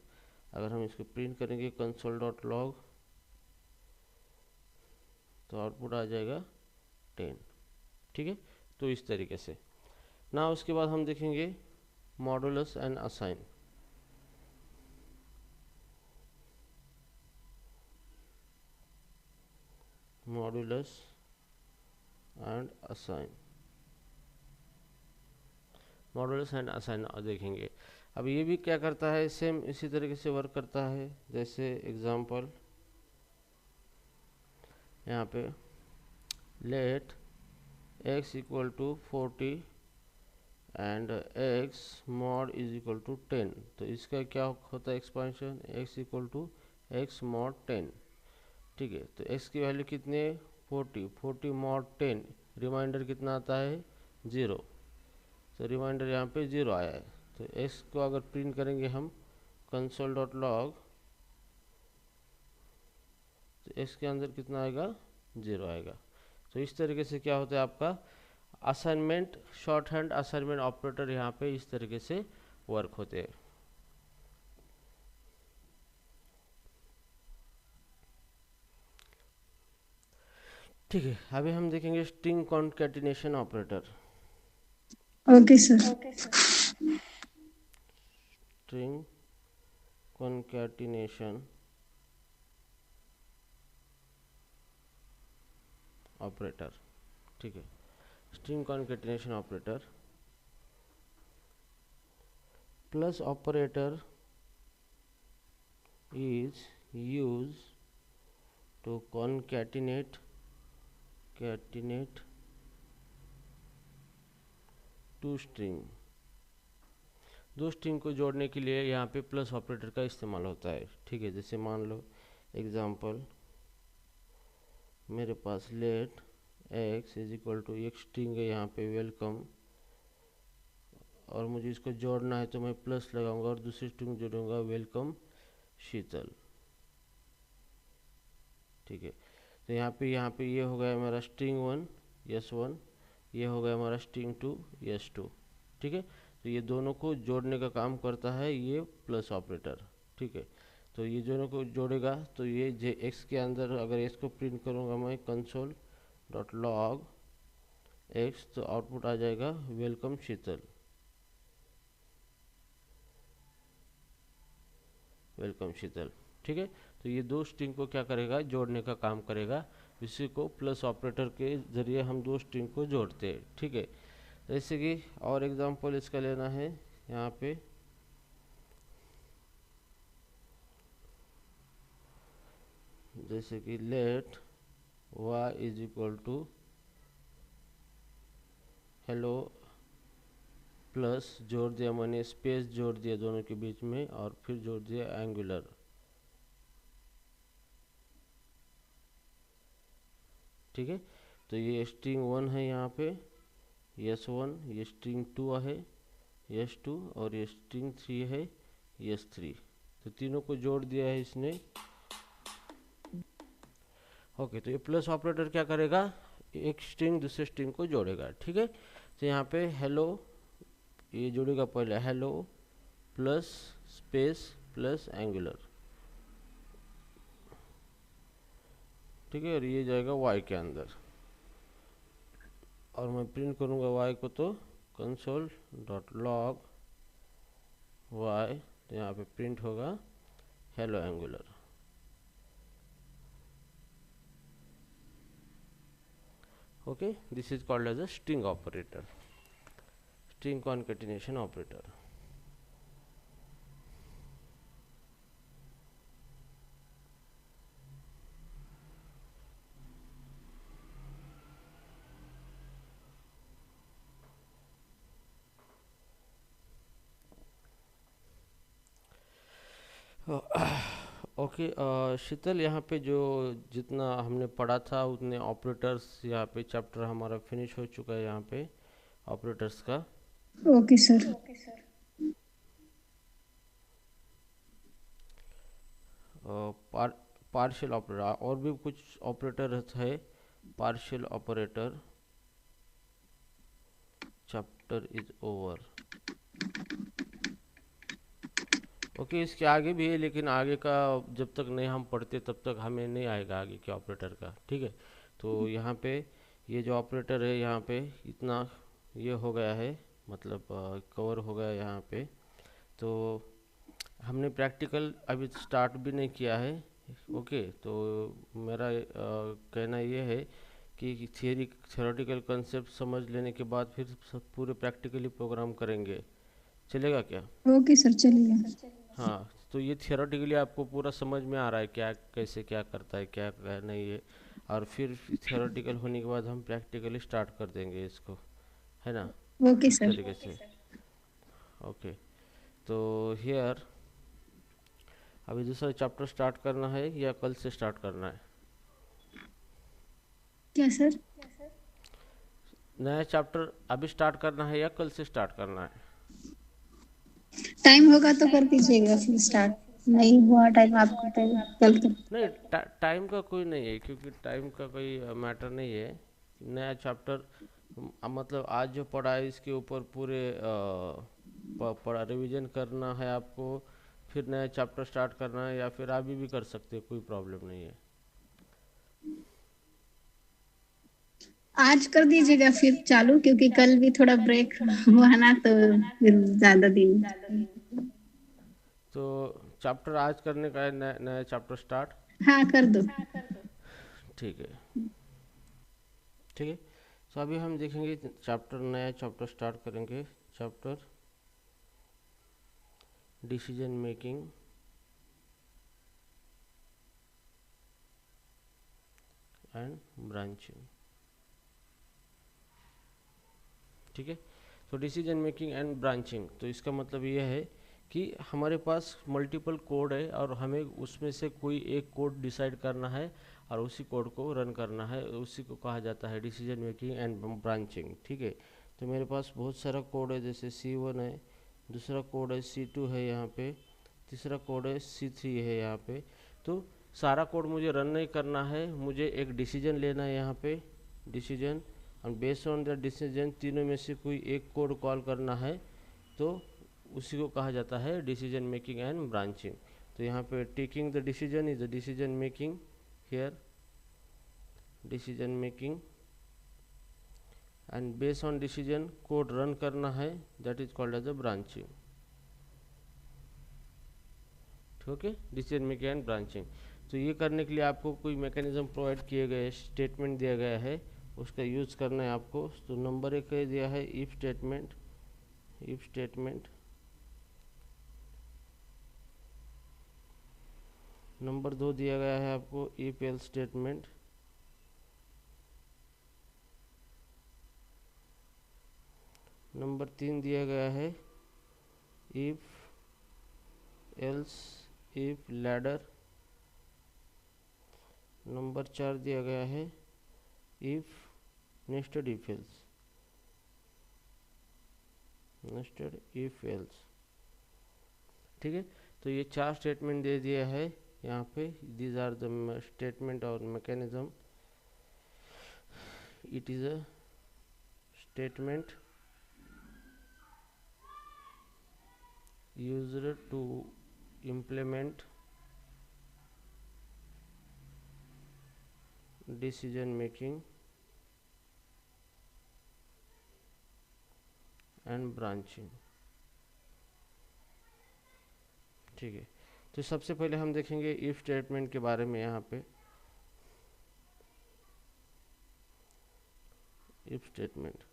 अगर हम इसको प्रिंट करेंगे कंसोल डॉट लॉग तो आउटपुट आ जाएगा 10। ठीक है, तो इस तरीके से ना। उसके बाद हम देखेंगे modulus and assign. Modulus and assign, modulus and assign देखेंगे। अब ये भी क्या करता है, सेम इसी तरीके से वर्क करता है। जैसे एग्जांपल यहाँ पे let x equal to 40 and x mod is equal to 10, तो इसका क्या होता है expansion, x equal to x mod 10। ठीक है, तो x की वैल्यू कितनी है 40, 40 मॉड 10, रिमाइंडर कितना आता है 0, तो रिमाइंडर यहाँ पे 0 आया है। तो x को अगर प्रिंट करेंगे हम कंसोल डॉट लॉग, तो x के अंदर कितना आएगा 0 आएगा। तो इस तरीके से क्या होता है आपका assignment, short hand assignment operator यहाँ पे इस तरीके से वर्क होते हैं। ठीक है, अभी हम देखेंगे string concatenation operator. Okay sir. String concatenation operator. ठीक है, string concatenation operator plus operator is used to concatenate two string. दो स्ट्रिंग को जोड़ने के लिए यहाँ पे प्लस ऑपरेटर का इस्तेमाल होता है। ठीक है, जैसे मान लो एग्जांपल मेरे पास let x is equal to एक स्ट्रिंग है यहाँ पे वेलकम, और मुझे इसको जोड़ना है तो मैं प्लस लगाऊंगा और दूसरी स्ट्रिंग जोड़ूंगा वेलकम शीतल। ठीक है, तो यहाँ पे ये हो गया हमारा स्ट्रिंग 1 S1, ये हो गया हमारा स्ट्रिंग 2 S2। ठीक है, तो ये दोनों को जोड़ने का काम करता है ये प्लस ऑपरेटर। ठीक है, तो ये दोनों को जोड़ेगा, तो ये जे एक्स के अंदर अगर एक्स को प्रिंट करूँगा मैं कंसोल डॉट लॉग एक्स, तो आउटपुट आ जाएगा वेलकम शीतल, वेलकम शीतल। ठीक है, तो ये दो स्ट्रिंग को क्या करेगा, जोड़ने का काम करेगा। इसी को प्लस ऑपरेटर के जरिए हम दो स्ट्रिंग को जोड़ते हैं। ठीक है, जैसे कि और एग्जांपल इसका लेना है यहाँ पे, जैसे कि let y is equal to hello plus जोड़ दिया मैंने, स्पेस जोड़ दिया दोनों के बीच में, और फिर जोड़ दिया एंगुलर। ठीक है, तो ये स्ट्रिंग 1 है यहाँ पे S1, ये स्ट्रिंग 2 है S2, और ये स्ट्रिंग 3 है S3। तो तीनों को जोड़ दिया है इसने। ओके, तो ये प्लस ऑपरेटर क्या करेगा, एक स्ट्रिंग दूसरे स्ट्रिंग को जोड़ेगा। ठीक है, तो यहाँ पे हेलो ये जोड़ेगा पहले hello plus space plus angular. ठीक है, और ये जाएगा y के अंदर, और मैं प्रिंट करूँगा y को, तो कंसोल डॉट लॉग y, तो यहाँ पे प्रिंट होगा hello Angular. Okay, this is called as a string operator, string concatenation operator. Okay, Sheetal, यहाँ पे जो जितना हमने पढ़ा था उतने ऑपरेटर्स, यहाँ पे चैप्टर हमारा फिनिश हो चुका है यहाँ पे ऑपरेटर्स का। Okay sir. पार पार्शियल ऑपरेटर और भी कुछ ऑपरेटर है। Partial operator chapter is over. Okay, इसके आगे भी है, लेकिन आगे का जब तक नहीं हम पढ़ते तब तक हमें नहीं आएगा आगे के ऑपरेटर का। ठीक है, तो यहाँ पे ये जो ऑपरेटर है यहाँ पे इतना ये हो गया है, मतलब कवर हो गया यहाँ पे। तो हमने प्रैक्टिकल अभी स्टार्ट भी नहीं किया है। ओके, तो मेरा कहना ये है कि थियोरेटिकल कंसेप्ट समझ लेने के बाद फिर पूरे प्रैक्टिकली प्रोग्राम करेंगे। चलेगा क्या? ओके सर, चलिए। हाँ, तो ये थियोरेटिकली आपको पूरा समझ में आ रहा है क्या कैसे क्या करता है क्या नहीं है। और फिर थियोरेटिकल होने के बाद हम प्रैक्टिकली स्टार्ट कर देंगे इसको, है ना, ओके इस सर। तरीके से। ओके, तो हियर अभी दूसरा चैप्टर स्टार्ट करना है या कल से स्टार्ट करना है? क्या सर? नया चैप्टर अभी स्टार्ट करना है या कल से स्टार्ट करना है? टाइम होगा तो कर दीजिएगा फिर स्टार्ट। नहीं हुआ टाइम आपको तो कल कर। नहीं, टाइम का कोई नहीं है, क्योंकि टाइम का कोई मैटर नहीं है। नया चैप्टर मतलब आज जो पढ़ा है इसके ऊपर पूरे पढ़ा रिवीजन करना है आपको, फिर नया चैप्टर स्टार्ट करना है, या फिर अभी भी कर सकते हो, कोई प्रॉब्लम नहीं है। आज कर दीजिएगा फिर चालू, क्योंकि कल भी थोड़ा ब्रेक हुआ ना, तो फिर ज्यादा दिन। तो चैप्टर आज करने का है, नया नया चैप्टर स्टार्ट। हाँ, कर दो। ठीक है, ठीक है। तो अभी हम देखेंगे चैप्टर, नया चैप्टर स्टार्ट करेंगे। Chapter decision making and branching. ठीक है, तो डिसीजन मेकिंग एंड ब्रांचिंग, तो इसका मतलब ये है कि हमारे पास मल्टीपल कोड है और हमें उसमें से कोई एक कोड डिसाइड करना है और उसी कोड को रन करना है, उसी को कहा जाता है डिसीजन मेकिंग एंड ब्रांचिंग। ठीक है, तो मेरे पास बहुत सारा कोड है, जैसे C1 है, दूसरा कोड है C2 है यहाँ पे, तीसरा कोड है C3 है यहाँ पे। तो सारा कोड मुझे रन नहीं करना है, मुझे एक डिसीजन लेना है यहाँ पे, डिसीजन, और बेस्ड ऑन द डिसीजन तीनों में से कोई एक कोड कॉल करना है, तो उसी को कहा जाता है डिसीजन मेकिंग एंड ब्रांचिंग। तो यहाँ पे taking the decision is the decision making, here decision making, and based on decision code run करना है, that is called as the branching. Okay, decision making and branching. तो ये करने के लिए आपको कोई मैकेनिज्म प्रोवाइड किए गए, स्टेटमेंट दिया गया है, उसका यूज़ करना है आपको। तो नंबर 1 का दिया है if statement, if statement. Number 2 दिया गया है आपको इफ एल्स स्टेटमेंट। नंबर 3 दिया गया है if else if ladder. Number 4 दिया गया है if nested if else, nested if else. ठीक है, तो ये 4 स्टेटमेंट दे दिया है यहाँ पे। दीज आर द स्टेटमेंट और mechanism. It is a statement used to implement decision making and branching। ठीक है, तो सबसे पहले हम देखेंगे इफ स्टेटमेंट के बारे में। यहाँ पे if statement,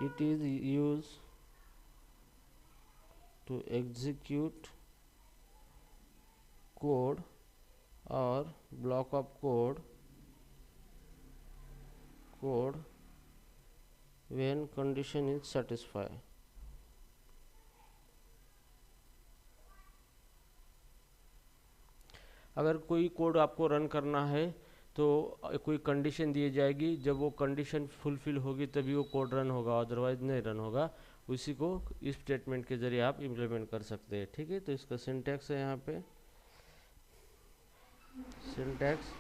it is used to execute code or block of code when condition is satisfied। अगर कोई कोड आपको रन करना है तो कोई कंडीशन दी जाएगी, जब वो कंडीशन फुलफिल होगी तभी वो कोड रन होगा, अदरवाइज नहीं रन होगा। उसी को इस स्टेटमेंट के ज़रिए आप इम्प्लीमेंट कर सकते हैं। ठीक है, तो इसका सिंटैक्स है यहाँ पे सिंटैक्स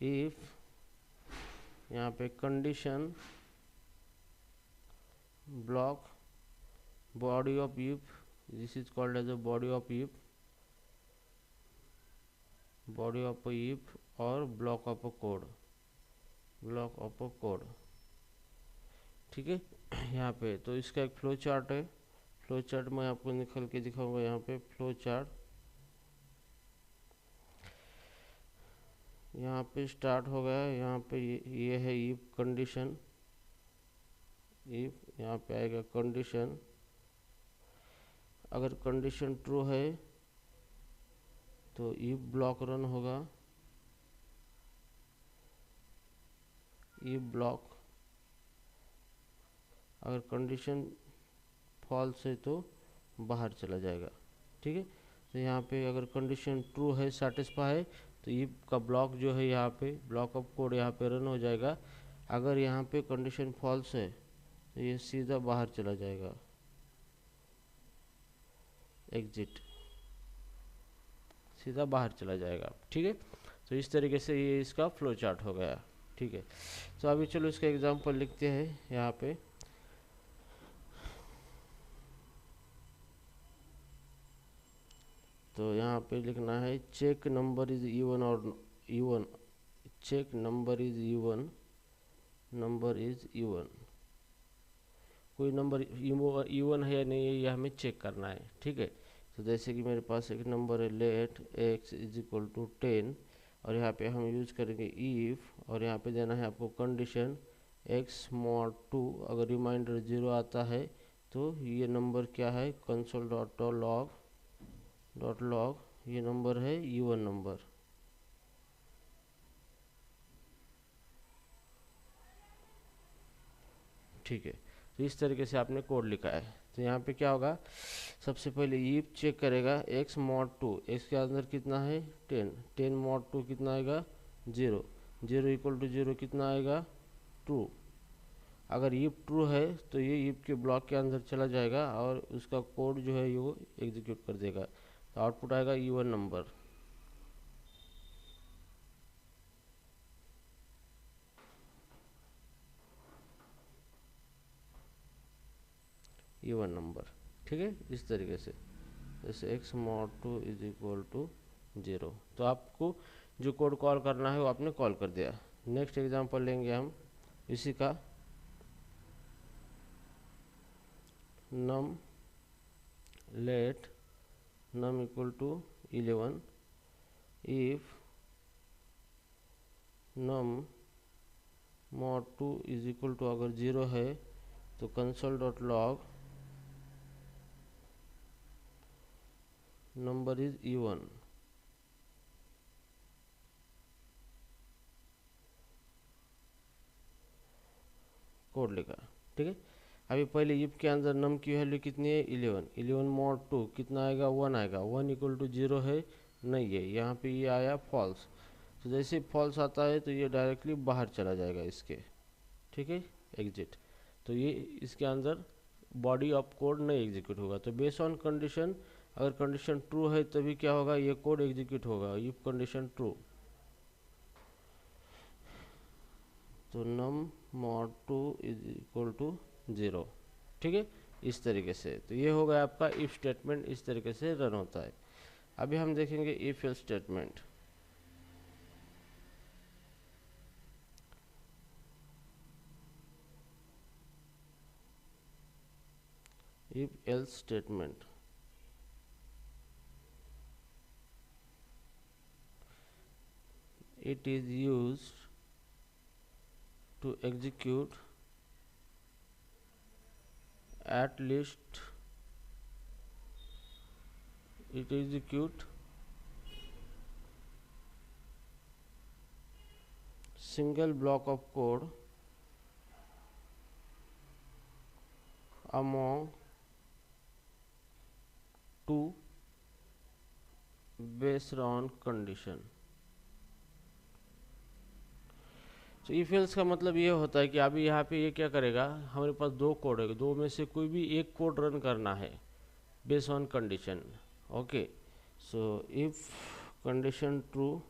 इफ, यहाँ पे condition block body of if, this is called as a body of if, body of if और block of a code, block of a code. ठीक है, यहाँ पे तो इसका एक फ्लो चार्ट है, फ्लो चार्ट मैं आपको निकल के दिखाऊंगा। यहाँ पे फ्लो चार्ट, यहाँ पे स्टार्ट हो गया, यहाँ पे ये है इफ कंडीशन, इफ यहाँ पे आएगा कंडीशन, अगर कंडीशन ट्रू है तो इफ ब्लॉक रन होगा, इफ ब्लॉक, अगर कंडीशन फॉल्स है तो बाहर चला जाएगा। ठीक है, तो यहाँ पे अगर कंडीशन ट्रू है, सेटिस्फाई है, तो इफ का ब्लॉक जो है यहाँ पे ब्लॉक ऑफ कोड यहाँ पे रन हो जाएगा। अगर यहाँ पे कंडीशन फॉल्स है तो ये सीधा बाहर चला जाएगा, एग्जिट, सीधा बाहर चला जाएगा। ठीक है, तो इस तरीके से ये इसका फ्लो चार्ट हो गया। ठीक है, तो अभी चलो इसका एग्जांपल लिखते हैं यहाँ पे। तो यहाँ पे लिखना है चेक नंबर इज इवन और even, check number is even, number is even, कोई नंबर इवन है या नहीं है ये हमें चेक करना है। ठीक है, तो जैसे कि मेरे पास एक नंबर है let x is equal to 10, और यहाँ पे हम यूज करेंगे इफ, और यहाँ पे देना है आपको कंडीशन x mod 2, अगर रिमाइंडर 0 आता है तो ये नंबर क्या है, कंसोल डॉट लॉग ये नंबर है इवन नंबर। ठीक है, तो इस तरीके से आपने कोड लिखा है। तो यहाँ पे क्या होगा, सबसे पहले इफ चेक करेगा x mod 2, x के अंदर कितना है 10, 10 mod 2 कितना आएगा 0, 0 इक्वल टू 0 कितना आएगा ट्रू। अगर इफ ट्रू है तो ये इफ के ब्लॉक के अंदर चला जाएगा और उसका कोड जो है वो एग्जीक्यूट कर देगा, तो आउटपुट आएगा इवन नंबर। Even number. ठीक है, इस तरीके से जैसे x mod 2 is equal to 0, तो आपको जो कोड कॉल करना है वो आपने कॉल कर दिया। नेक्स्ट एग्जांपल लेंगे हम इसी का, num let num equal to 11 if num mod 2 is equal to, अगर 0 है तो console dot log number is even. Code लिखा। ठीक है, अभी पहले इफ के अंदर नम की वैल्यू कितनी है 11, 11 mod 2 कितना आएगा 1 आएगा, 1 इक्वल टू 0 है नहीं है, यहाँ पे ये आया फॉल्स, तो जैसे फॉल्स आता है तो ये डायरेक्टली बाहर चला जाएगा इसके। ठीक है, एग्जिट, तो ये इसके अंदर बॉडी ऑफ कोड नहीं एग्जीक्यूट होगा। तो बेस्ड ऑन कंडीशन, अगर कंडीशन ट्रू है तभी क्या होगा, ये कोड एग्जीक्यूट होगा, इफ कंडीशन ट्रू। तो नम mod 2 इज इक्वल टू 0। ठीक है, इस तरीके से, तो ये हो गया आपका इफ स्टेटमेंट, इस तरीके से रन होता है। अभी हम देखेंगे if else statement. if else statement, it is used to execute at least, it execute single block of code among two based on condition. तो इफ एल्स का मतलब ये होता है कि अभी यहाँ पे ये क्या करेगा, हमारे पास दो कोड है, दो में से कोई भी एक कोड रन करना है based on condition. Okay, so if condition true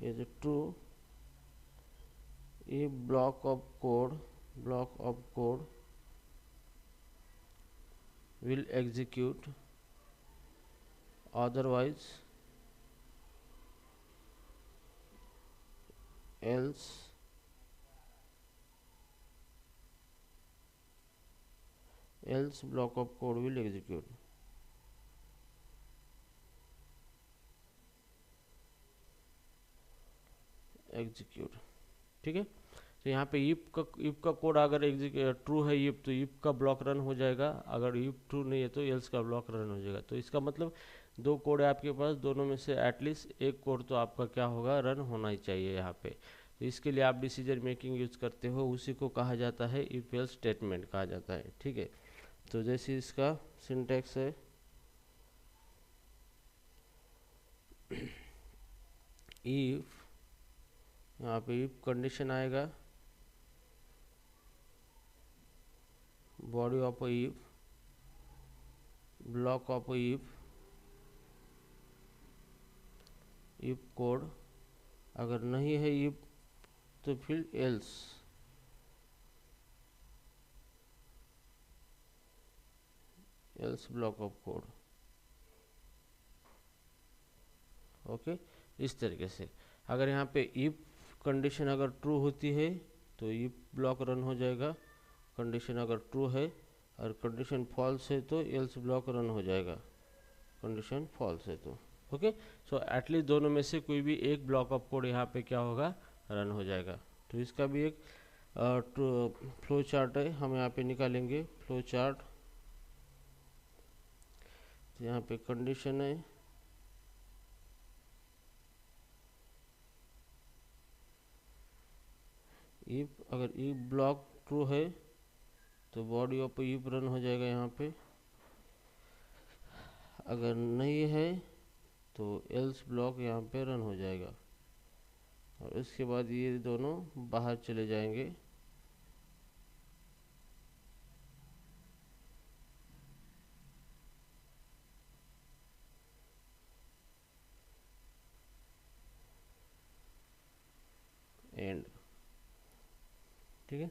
is true, if block of code will execute, otherwise else block of code will execute। ठीक है, तो यहाँ पे इफ का कोड अगर ट्रू है इफ, तो इफ का ब्लॉक रन हो जाएगा, अगर इफ ट्रू नहीं है तो एल्स का ब्लॉक रन हो जाएगा। तो इसका मतलब दो कोड है आपके पास, दोनों में से एटलीस्ट एक कोड तो आपका क्या होगा, रन होना ही चाहिए यहाँ पे। तो इसके लिए आप डिसीजन मेकिंग यूज करते हो, उसी को कहा जाता है इफ एल्स स्टेटमेंट कहा जाता है। ठीक है, तो जैसे इसका सिंटैक्स है, इफ, यहाँ पे इफ कंडीशन आएगा, body of if, block of if code, अगर नहीं है इफ तो फिर else block of code. Okay, इस तरीके से अगर यहाँ पे इफ कंडीशन अगर ट्रू होती है तो इफ ब्लॉक रन हो जाएगा, कंडीशन अगर ट्रू है, और कंडीशन फॉल्स है तो एल्स ब्लॉक रन हो जाएगा, कंडीशन फॉल्स है तो। ओके, सो एटलीस्ट दोनों में से कोई भी एक ब्लॉक ऑफ कोड यहाँ पे क्या होगा, रन हो जाएगा। तो इसका भी एक फ्लो चार्ट है, हम यहाँ पे निकालेंगे फ्लो चार्ट। तो यहाँ पे कंडीशन है, इफ, अगर इफ ब्लॉक ट्रू है तो बॉडी ऑफ इफ रन हो जाएगा यहाँ पे, अगर नहीं है तो एल्स ब्लॉक यहाँ पे रन हो जाएगा, और उसके बाद ये दोनों बाहर चले जाएंगे। एंड, ठीक है,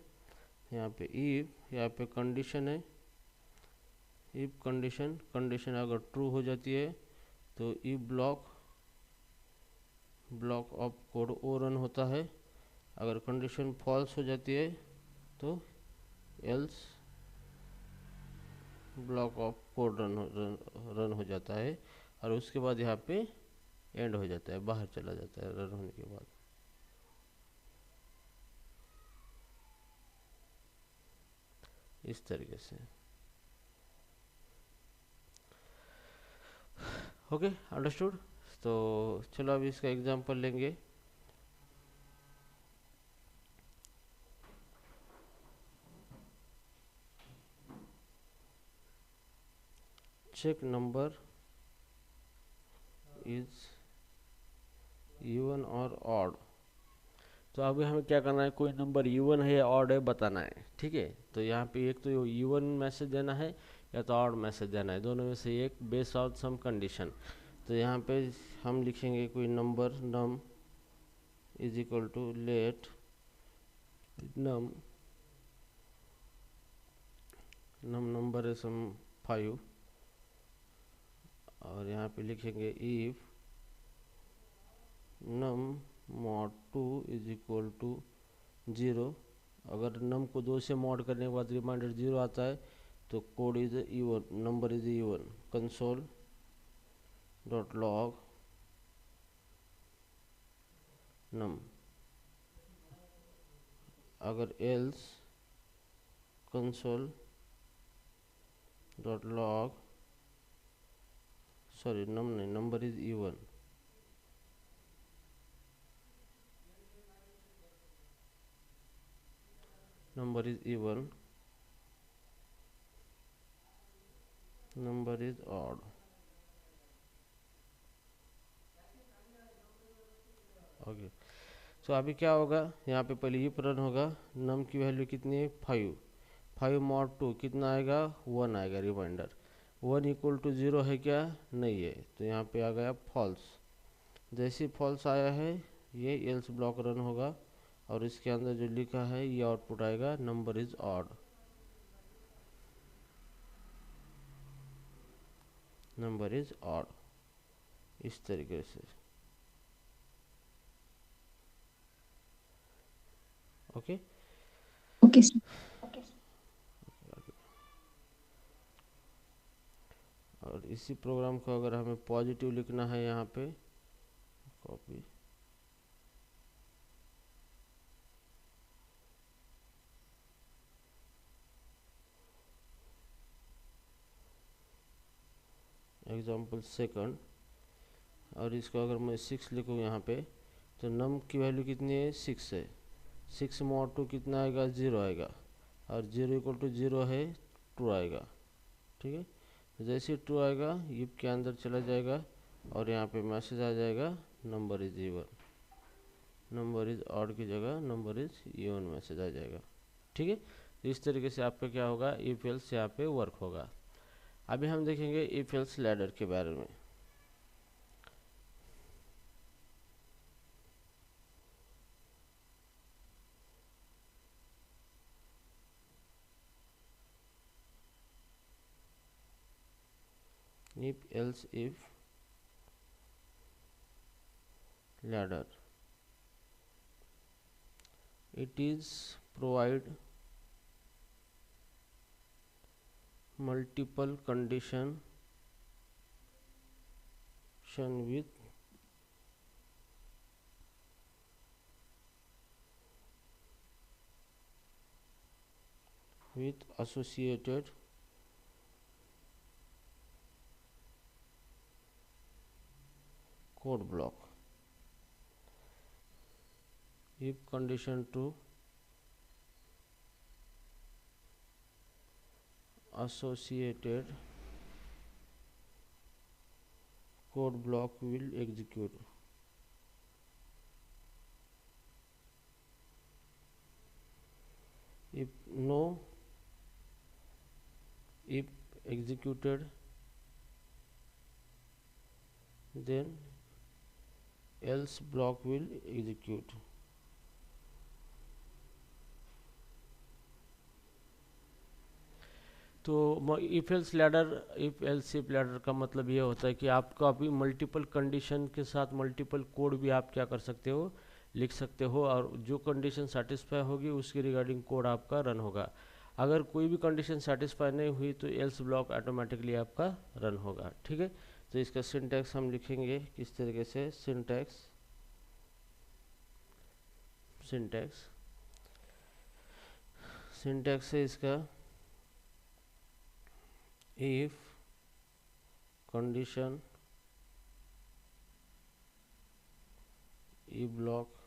यहाँ पे इफ, यहाँ पे कंडीशन है, इफ कंडीशन अगर ट्रू हो जाती है तो इफ ब्लॉक ऑफ कोड ओ रन होता है, अगर कंडीशन फॉल्स हो जाती है तो else block of code run हो जाता है, और उसके बाद यहाँ पे एंड हो जाता है, बाहर चला जाता है रन होने के बाद। इस तरीके से। Okay, understood. तो चलो अभी इसका एग्जांपल लेंगे। चेक नंबर इज इवन और ऑड। तो अभी हमें क्या करना है, कोई नंबर इवन है या ऑड है बताना है। ठीक है, तो यहाँ पे एक तो इवन मैसेज देना है या तो ऑड मैसेज देना है, दोनों में से एक बेस्ड ऑन सम कंडीशन। तो यहाँ पे हम लिखेंगे कोई number num is equal to let num number है सम 5, और यहाँ पे लिखेंगे if num mod 2 is equal to 0। अगर नम को 2 से मॉड करने के बाद रिमाइंडर 0 आता है तो code is even, number is even, console dot log num. अगर else console dot log, sorry num नहीं, number is even, number is even, number is odd। Okay. So अभी क्या होगा, यहाँ पे पहले इफ रन होगा, नम की वैल्यू कितनी है 5, 5 mod 2 कितना आएगा 1 आएगा, रिमाइंडर 1 इक्वल टू 0 है क्या, नहीं है, तो यहाँ पे आ गया फॉल्स। जैसे फॉल्स आया है ये एल्स ब्लॉक रन होगा और इसके अंदर जो लिखा है ये आउटपुट आएगा number is odd, number is odd, इस तरीके से। Okay okay sir. और इसी प्रोग्राम को अगर हमें पॉजिटिव लिखना है यहाँ पे, कॉपी, एग्जाम्पल सेकंड, और इसको अगर मैं 6 लिखूँ यहाँ पे, तो नम की वैल्यू कितनी है 6 है, 6 mod 2 कितना आएगा 0 आएगा, और 0 इक्वल टू 0 है 2 आएगा, ठीक है। तो जैसे 2 आएगा इफ के अंदर चला जाएगा और यहाँ पे मैसेज आ जाएगा number is even, number is odd की जगह नंबर इज इवन मैसेज आ जाएगा, ठीक है। तो इस तरीके से आपका क्या होगा, इफ एल्स यहाँ पे वर्क होगा। अभी हम देखेंगे इफ एल्स लैडर के बारे में। if else if ladder, it is provide multiple condition with associated code block. If condition 2 associated code block will execute. If no, if executed, then else block will execute. तो if else ladder, if else if ladder का मतलब ये होता है कि आपको अभी मल्टीपल कंडीशन के साथ मल्टीपल कोड भी आप क्या कर सकते हो, लिख सकते हो, और जो कंडीशन सेटिस्फाई होगी उसके रिगार्डिंग कोड आपका रन होगा। अगर कोई भी कंडीशन सेटिस्फाई नहीं हुई तो एल्स ब्लॉक ऑटोमेटिकली आपका रन होगा, ठीक है। तो इसका सिंटैक्स हम लिखेंगे किस तरीके से, सिंटैक्स, सिंटैक्स, सिंटैक्स है इसका if condition if block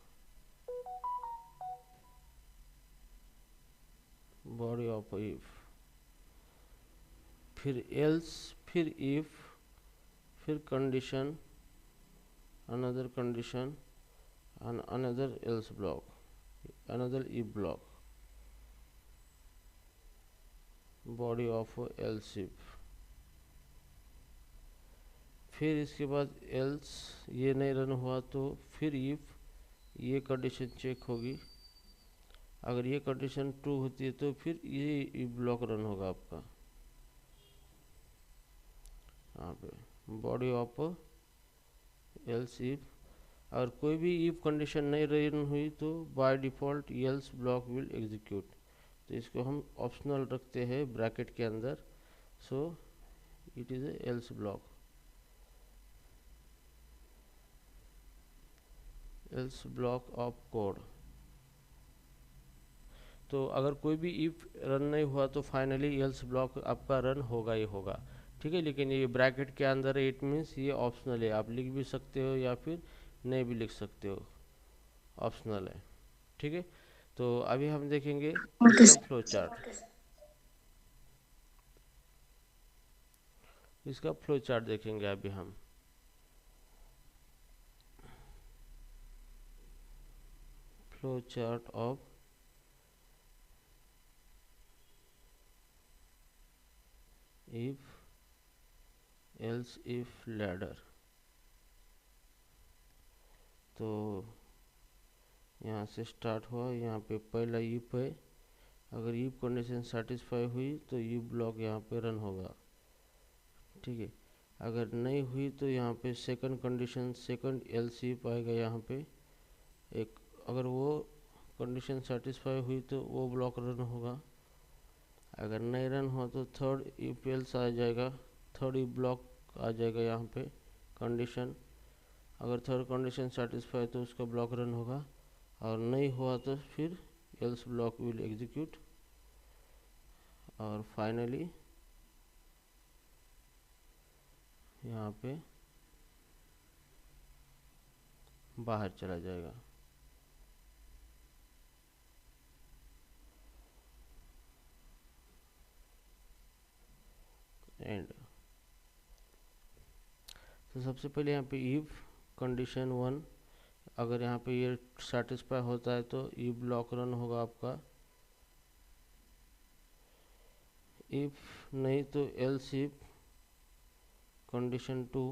body of if, फिर else, फिर if, फिर condition, another condition and another else block, another if block, body of else if, फिर इसके बाद else ये नहीं रन हुआ तो फिर if, ये कंडीशन चेक होगी, अगर ये कंडीशन ट्रू होती है तो फिर ये if ब्लॉक रन होगा आपका, यहाँ पे बॉडी ऑफ एल्स इफ। अगर कोई भी if कंडीशन नहीं रन हुई तो by default else block will execute, तो इसको हम ऑप्शनल रखते हैं ब्रैकेट के अंदर, so it is a else block, else block of code. तो अगर कोई भी इफ रन नहीं हुआ तो फाइनली एल्स ब्लॉक आपका रन होगा ही होगा, ठीक है। लेकिन ये ब्रैकेट के अंदर है, इट मीन्स ये ऑप्शनल है, आप लिख भी सकते हो या फिर नहीं भी लिख सकते हो, ऑप्शनल है, ठीक है। तो अभी हम देखेंगे इसका फ्लो चार्ट, इसका फ्लो चार्ट देखेंगे अभी हम। Flow chart of if else if ladder. तो यहाँ से स्टार्ट हुआ, यहाँ पे पहला इफ है, अगर इफ कंडीशन सेटिस्फाई हुई तो इफ ब्लॉक यहाँ पे रन होगा, ठीक है। अगर नहीं हुई तो यहाँ पे second condition, second else if आएगा यहाँ पे एक, अगर वो कंडीशन सेटिस्फाई हुई तो वो ब्लॉक रन होगा। अगर नहीं रन हुआ तो थर्ड इफ एल्स आ जाएगा, थर्ड इफ ब्लॉक आ जाएगा यहाँ पे कंडीशन। अगर थर्ड कंडीशन सेटिस्फाई तो उसका ब्लॉक रन होगा, और नहीं हुआ तो फिर एल्स ब्लॉक विल एग्जीक्यूट, और फाइनली यहाँ पे बाहर चला जाएगा। एंड तो सबसे पहले यहाँ पे इफ कंडीशन 1, अगर यहाँ पे ये सेटिस्फाई होता है तो इफ ब्लॉक रन होगा आपका, इफ नहीं तो else if condition 2,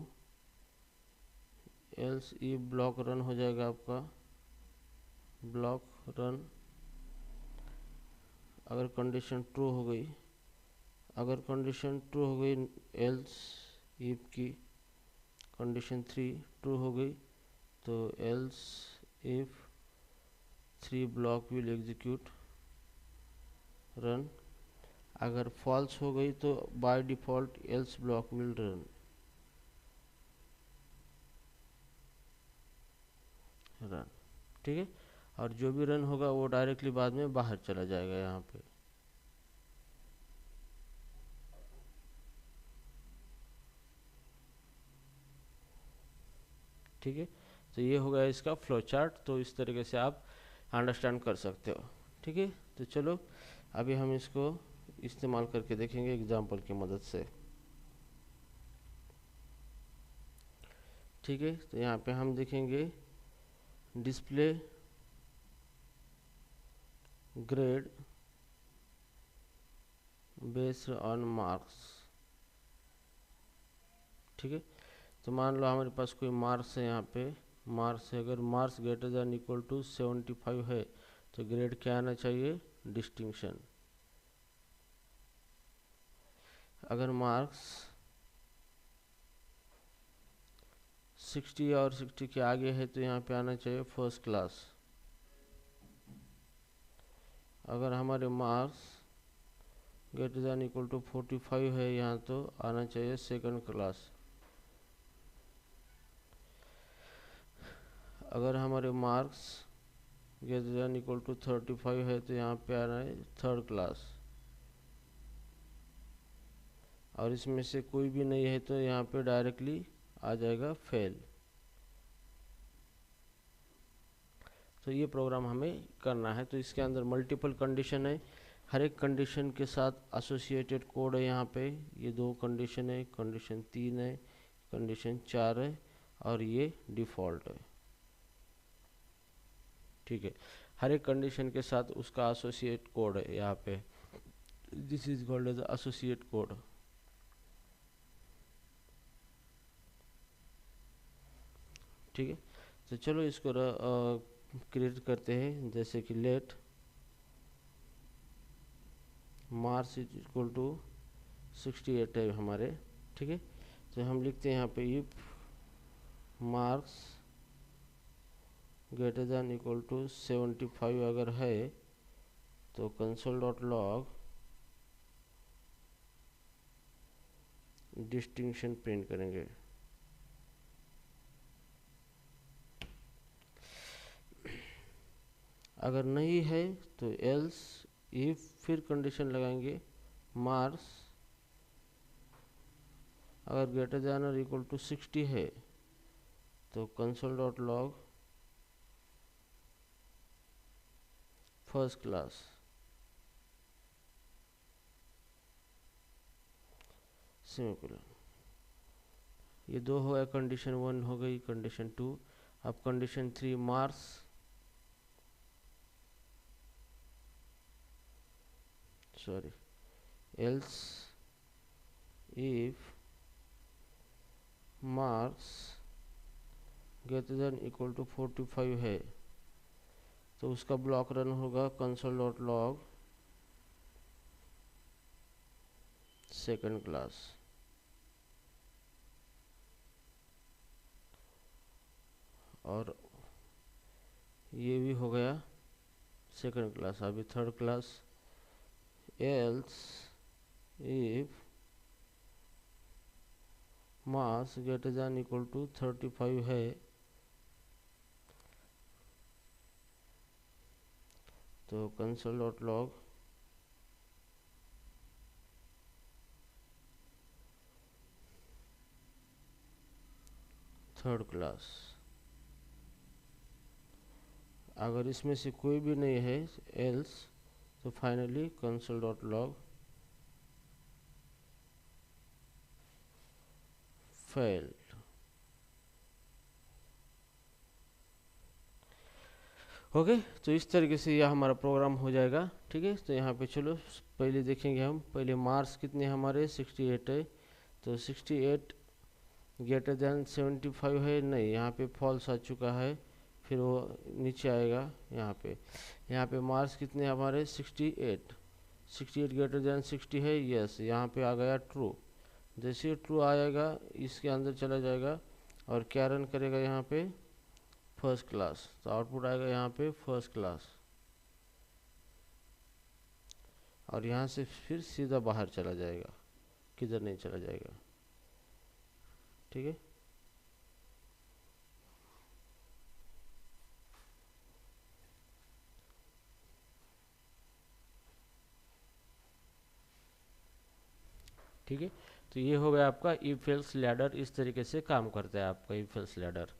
else if block run हो जाएगा आपका, ब्लॉक रन। अगर कंडीशन ट्रू हो गई, अगर कंडीशन ट्रू हो गई एल्स इफ की कंडीशन 3 ट्रू हो गई तो else if 3 block will execute run. अगर फॉल्स हो गई तो by default else block will run, ठीक है। और जो भी रन होगा वो डायरेक्टली बाद में बाहर चला जाएगा यहाँ पे। ठीक है, तो ये हो गया इसका फ्लो चार्ट। तो इस तरीके से आप अंडरस्टैंड कर सकते हो, ठीक है। तो चलो अभी हम इसको इस्तेमाल करके देखेंगे एग्जाम्पल की मदद से, ठीक है। तो यहाँ पे हम देखेंगे display grade based on marks, ठीक है। तो मान लो हमारे पास कोई मार्क्स है, यहाँ पे मार्क्स है, अगर marks greater than equal to 75 है तो ग्रेड क्या आना चाहिए, डिस्टिंक्शन। अगर मार्क्स 60 और 60 के आगे है तो यहाँ पे आना चाहिए फर्स्ट क्लास। अगर हमारे marks greater than equal to 45 है यहाँ तो आना चाहिए सेकंड क्लास। अगर हमारे marks greater than equal to 35 है तो यहाँ पे आना है थर्ड क्लास। और इसमें से कोई भी नहीं है तो यहाँ पे डायरेक्टली आ जाएगा फेल। तो ये प्रोग्राम हमें करना है। तो इसके अंदर मल्टीपल कंडीशन है, हर एक कंडीशन के साथ एसोसिएटेड कोड है। यहाँ पे ये 2 कंडीशन है, कंडीशन 3 है, कंडीशन 4 है, और ये डिफ़ॉल्ट है, ठीक है। हर एक कंडीशन के साथ उसका एसोसिएट कोड है यहाँ पे, this is called as associate code, ठीक है। तो चलो इसको क्रिएट करते हैं, जैसे कि let marks is equal to 68 है हमारे, ठीक है। तो हम लिखते हैं यहाँ पे if marks greater than equal to 75 अगर है तो console dot log distinction print करेंगे। अगर नहीं है तो एल्स इफ फिर कंडीशन लगाएंगे मार्क्स अगर greater than or equal to 60 है तो console dot log first class. Semicolon. ये 2 हो गया, कंडीशन 1 हो गई, कंडीशन 2। अब condition 3 marks sorry else if marks greater than equal to 45 है तो उसका ब्लॉक रन होगा console dot log second class. और ये भी हो गया सेकंड क्लास। अभी third class else if marks greater than equal to 35 है तो console dot log third class. अगर इसमें से कोई भी नहीं है एल्स तो finally console dot log failed. Okay, तो इस तरीके से यह हमारा प्रोग्राम हो जाएगा। ठीक है, तो यहाँ पे चलो पहले देखेंगे हम। पहले मार्क्स कितने हमारे 68 है तो 68 ग्रेटर देन 75 है, नहीं यहाँ पे फॉल्स आ चुका है। फिर वो नीचे आएगा यहाँ पे मार्क्स कितने हमारे 68 ग्रेटर देन 60 है, यस यहाँ पे आ गया ट्रू। जैसे ही ट्रू आएगा इसके अंदर चला जाएगा और क्या रन करेगा यहाँ पे फर्स्ट क्लास, तो आउटपुट आएगा यहाँ पे फर्स्ट क्लास। और यहाँ से फिर सीधा बाहर चला जाएगा, किधर नहीं चला जाएगा। ठीक है, ठीक है। तो ये हो गया आपका इफ एल्स लैडर। इस तरीके से काम करता है आपका इफ एल्स लैडर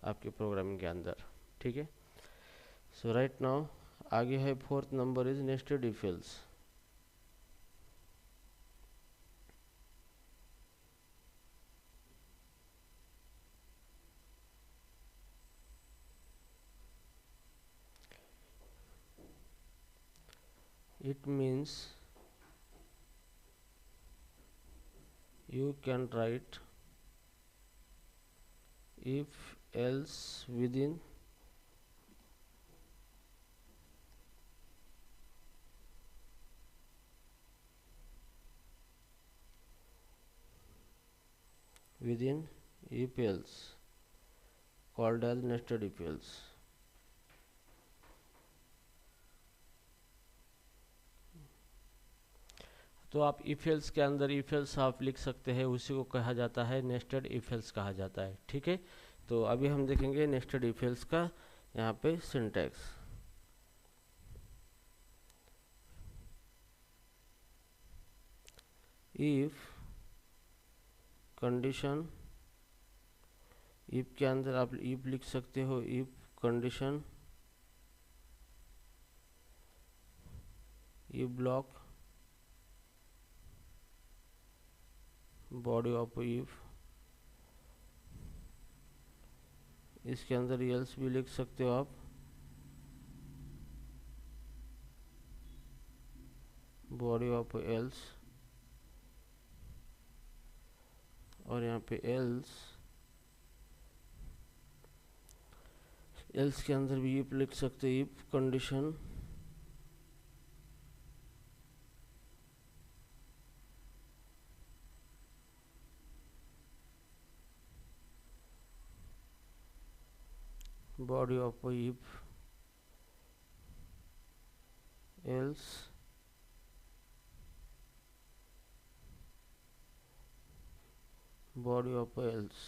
आपके प्रोग्रामिंग के अंदर। ठीक है, सो राइट नाउ आगे है fourth number is nested if else. It means you can write if else within if else called as nested if else। तो आप इफ एल्स के अंदर इफ एल्स आप लिख सकते हैं, उसी को कहा जाता है नेस्टेड इफ एल्स कहा जाता है। ठीक है, तो अभी हम देखेंगे नेस्टेड इफ एल्स का यहाँ पे सिंटैक्स। इफ कंडीशन, इफ के अंदर आप इफ लिख सकते हो if condition if block body of if, इसके अंदर एल्स भी लिख सकते हो आप, बॉडी ऑफ एल्स। और यहाँ पे एल्स के अंदर भी इफ लिख सकते हो if condition body of if else body of else.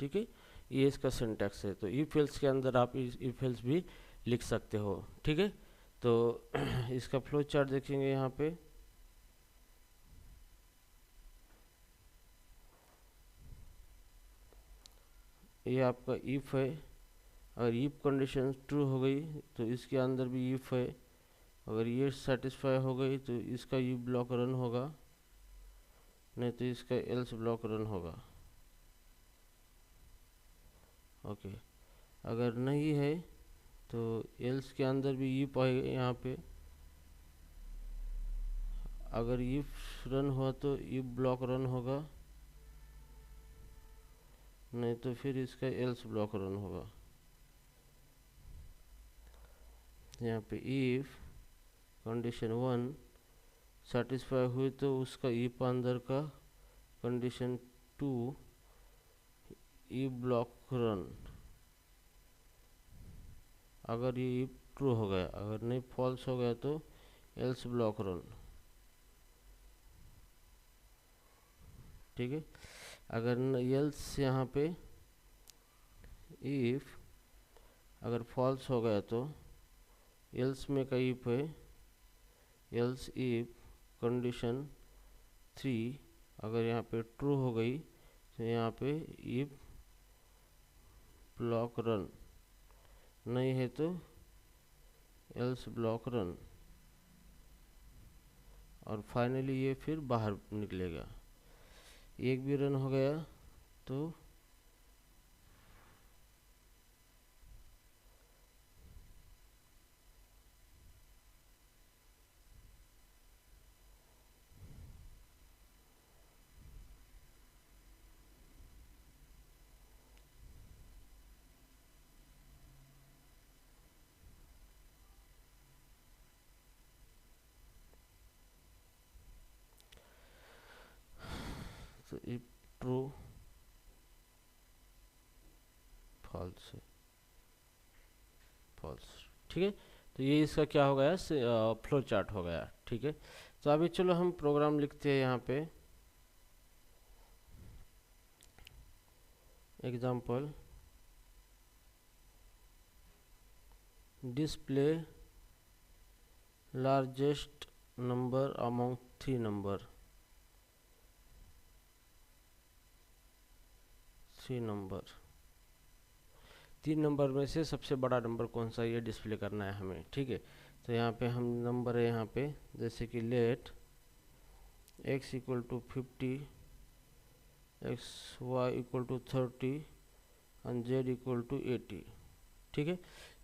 ठीक है, ये इसका सिंटैक्स है। तो इफ एल्स के अंदर आप इफ एल्स भी लिख सकते हो। ठीक है, तो इसका फ्लो चार्ट देखेंगे यहाँ पे। ये आपका इफ है, अगर इफ कंडीशन ट्रू हो गई तो इसके अंदर भी इफ है, अगर ये सेटिस्फाई हो गई तो इसका इफ ब्लॉक रन होगा, नहीं तो इसका एल्स ब्लॉक रन होगा। ओके, अगर नहीं है तो एल्स के अंदर भी इफ आएगा यहाँ पे, अगर इफ रन हुआ तो इफ ब्लॉक रन होगा, नहीं तो फिर इसका एल्स ब्लॉक रन होगा। यहाँ पे इफ कंडीशन 1 सेटिस्फाई हुई तो उसका इफ अंदर का कंडीशन 2 इफ ब्लॉक रन, अगर ये इफ ट्रू हो गया, अगर नहीं फॉल्स हो गया तो एल्स ब्लॉक रन। ठीक है, अगर एल्स यहाँ पे इफ अगर फॉल्स हो गया तो एल्स में का इफ है एल्स इफ कंडीशन 3 अगर यहाँ पे ट्रू हो गई तो यहाँ पे इफ ब्लॉक रन, नहीं है तो एल्स ब्लॉक रन, और फाइनली ये फिर बाहर निकलेगा। एक भी रन हो गया तो इफ ट्रू फॉल्स फॉल्स। ठीक है, तो ये इसका क्या हो गया, फ्लो चार्ट हो गया। ठीक है, तो अभी चलो हम प्रोग्राम लिखते हैं यहाँ पे। Example display largest number among 3 number, 3 number, 3 number में से सबसे बड़ा नंबर कौन सा, ये डिस्प्ले करना है हमें। ठीक है, तो यहाँ पे हम नंबर है यहाँ पे जैसे कि let x equal to 50, x y equal to 30 and z equal to 80। ठीक है,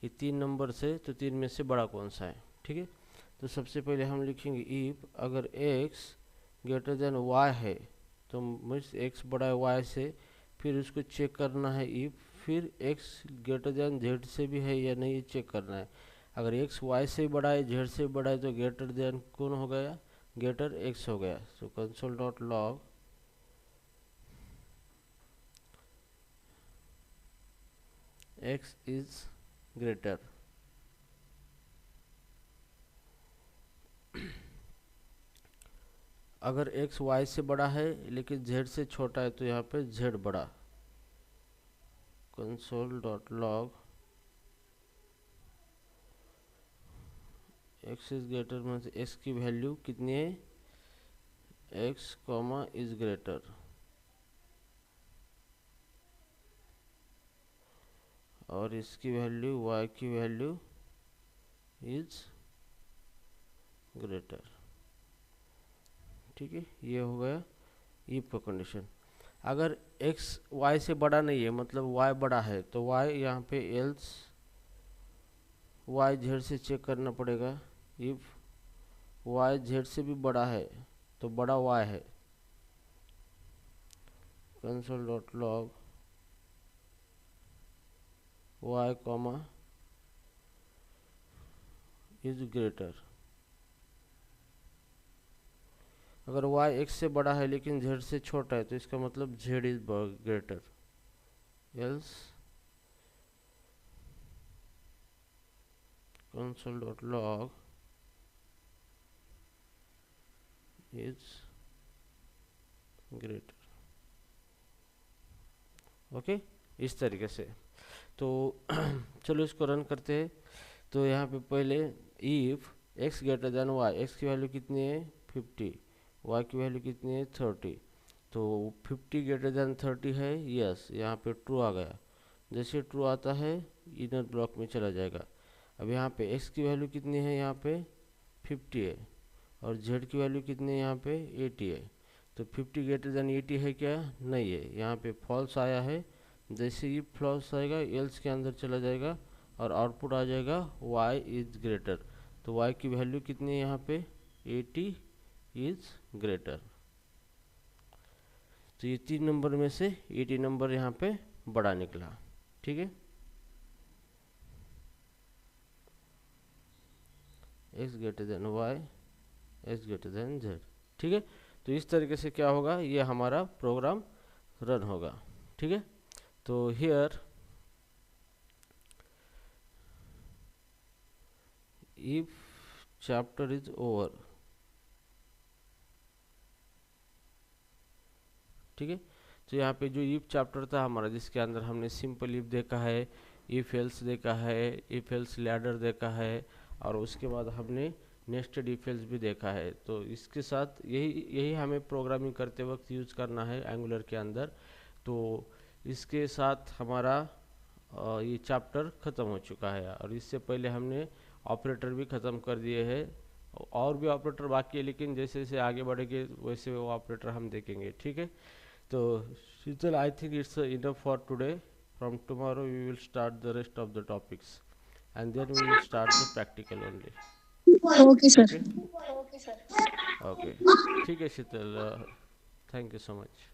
ये 3 नंबर से, तो 3 में से बड़ा कौन सा है। ठीक है, तो सबसे पहले हम लिखेंगे इफ अगर x ग्रेटर देन y है तो मीन्स x बड़ा है y से, फिर उसको चेक करना है इफ फिर x ग्रेटर देन z से भी है या नहीं, ये चेक करना है। अगर x y से बड़ा है z से बड़ा है तो ग्रेटर देन कौन हो गया, ग्रेटर x हो गया। So console dot log x is greater. अगर x y से बड़ा है लेकिन z से छोटा है तो यहाँ पे z बड़ा। Console dot log x is greater मतलब x की वैल्यू कितनी है, x कॉमा इज ग्रेटर, और इसकी वैल्यू y की वैल्यू इज ग्रेटर। ठीक है, ये हो गया इफ का कंडीशन। अगर x y से बड़ा नहीं है मतलब y बड़ा है तो y यहाँ पे एल्स y z से चेक करना पड़ेगा। इफ y z से भी बड़ा है तो बड़ा y है। Console dot log y comma is greater. अगर y x से बड़ा है लेकिन z से छोटा है तो इसका मतलब z is greater. Else console dot log is greater. Okay, इस तरीके से। तो चलो इसको रन करते हैं। तो यहाँ पे पहले if x greater than y, x की वैल्यू कितनी है 50, y की वैल्यू कितनी है 30, तो 50 ग्रेटर देन 30 है, यस, यहाँ पे ट्रू आ गया। जैसे ट्रू आता है इनर ब्लॉक में चला जाएगा। अब यहाँ पे x की वैल्यू कितनी है, यहाँ पे 50 है, और z की वैल्यू कितनी है यहाँ पे 80 है। तो 50 ग्रेटर देन 80 है क्या, नहीं है, यहाँ पे फॉल्स आया है। जैसे ही फॉल्स आएगा एल्स के अंदर चला जाएगा और आउटपुट आ जाएगा y इज ग्रेटर। तो y की वैल्यू कितनी है यहाँ पे 80 इज ग्रेटर। तो ये 3 नंबर में से 80 नंबर यहाँ पे बड़ा निकला। ठीक है, x greater than y, x greater than z। ठीक है, तो इस तरीके से क्या होगा, ये हमारा प्रोग्राम रन होगा। ठीक है, तो here if chapter is over. ठीक है, तो यहाँ पे जो इफ चैप्टर था हमारा, जिसके अंदर हमने सिंपल इफ देखा है, इफ एल्स देखा है, इफ एल्स लैडर देखा है, और उसके बाद हमने नेस्टेड इफ एल्स भी देखा है। तो इसके साथ यही यही हमें प्रोग्रामिंग करते वक्त यूज करना है एंगुलर के अंदर। तो इसके साथ हमारा ये चैप्टर ख़त्म हो चुका है, और इससे पहले हमने ऑपरेटर भी ख़त्म कर दिए हैं। और भी ऑपरेटर बाकी है, लेकिन जैसे जैसे आगे बढ़ेंगे वैसे वो ऑपरेटर हम देखेंगे। ठीक है, so Shittal, I think it's enough for today. From tomorrow we will start the rest of the topics, and then we will start the practical only. Okay sir. Okay. Okay. ठीक है शीतल, thank you so much.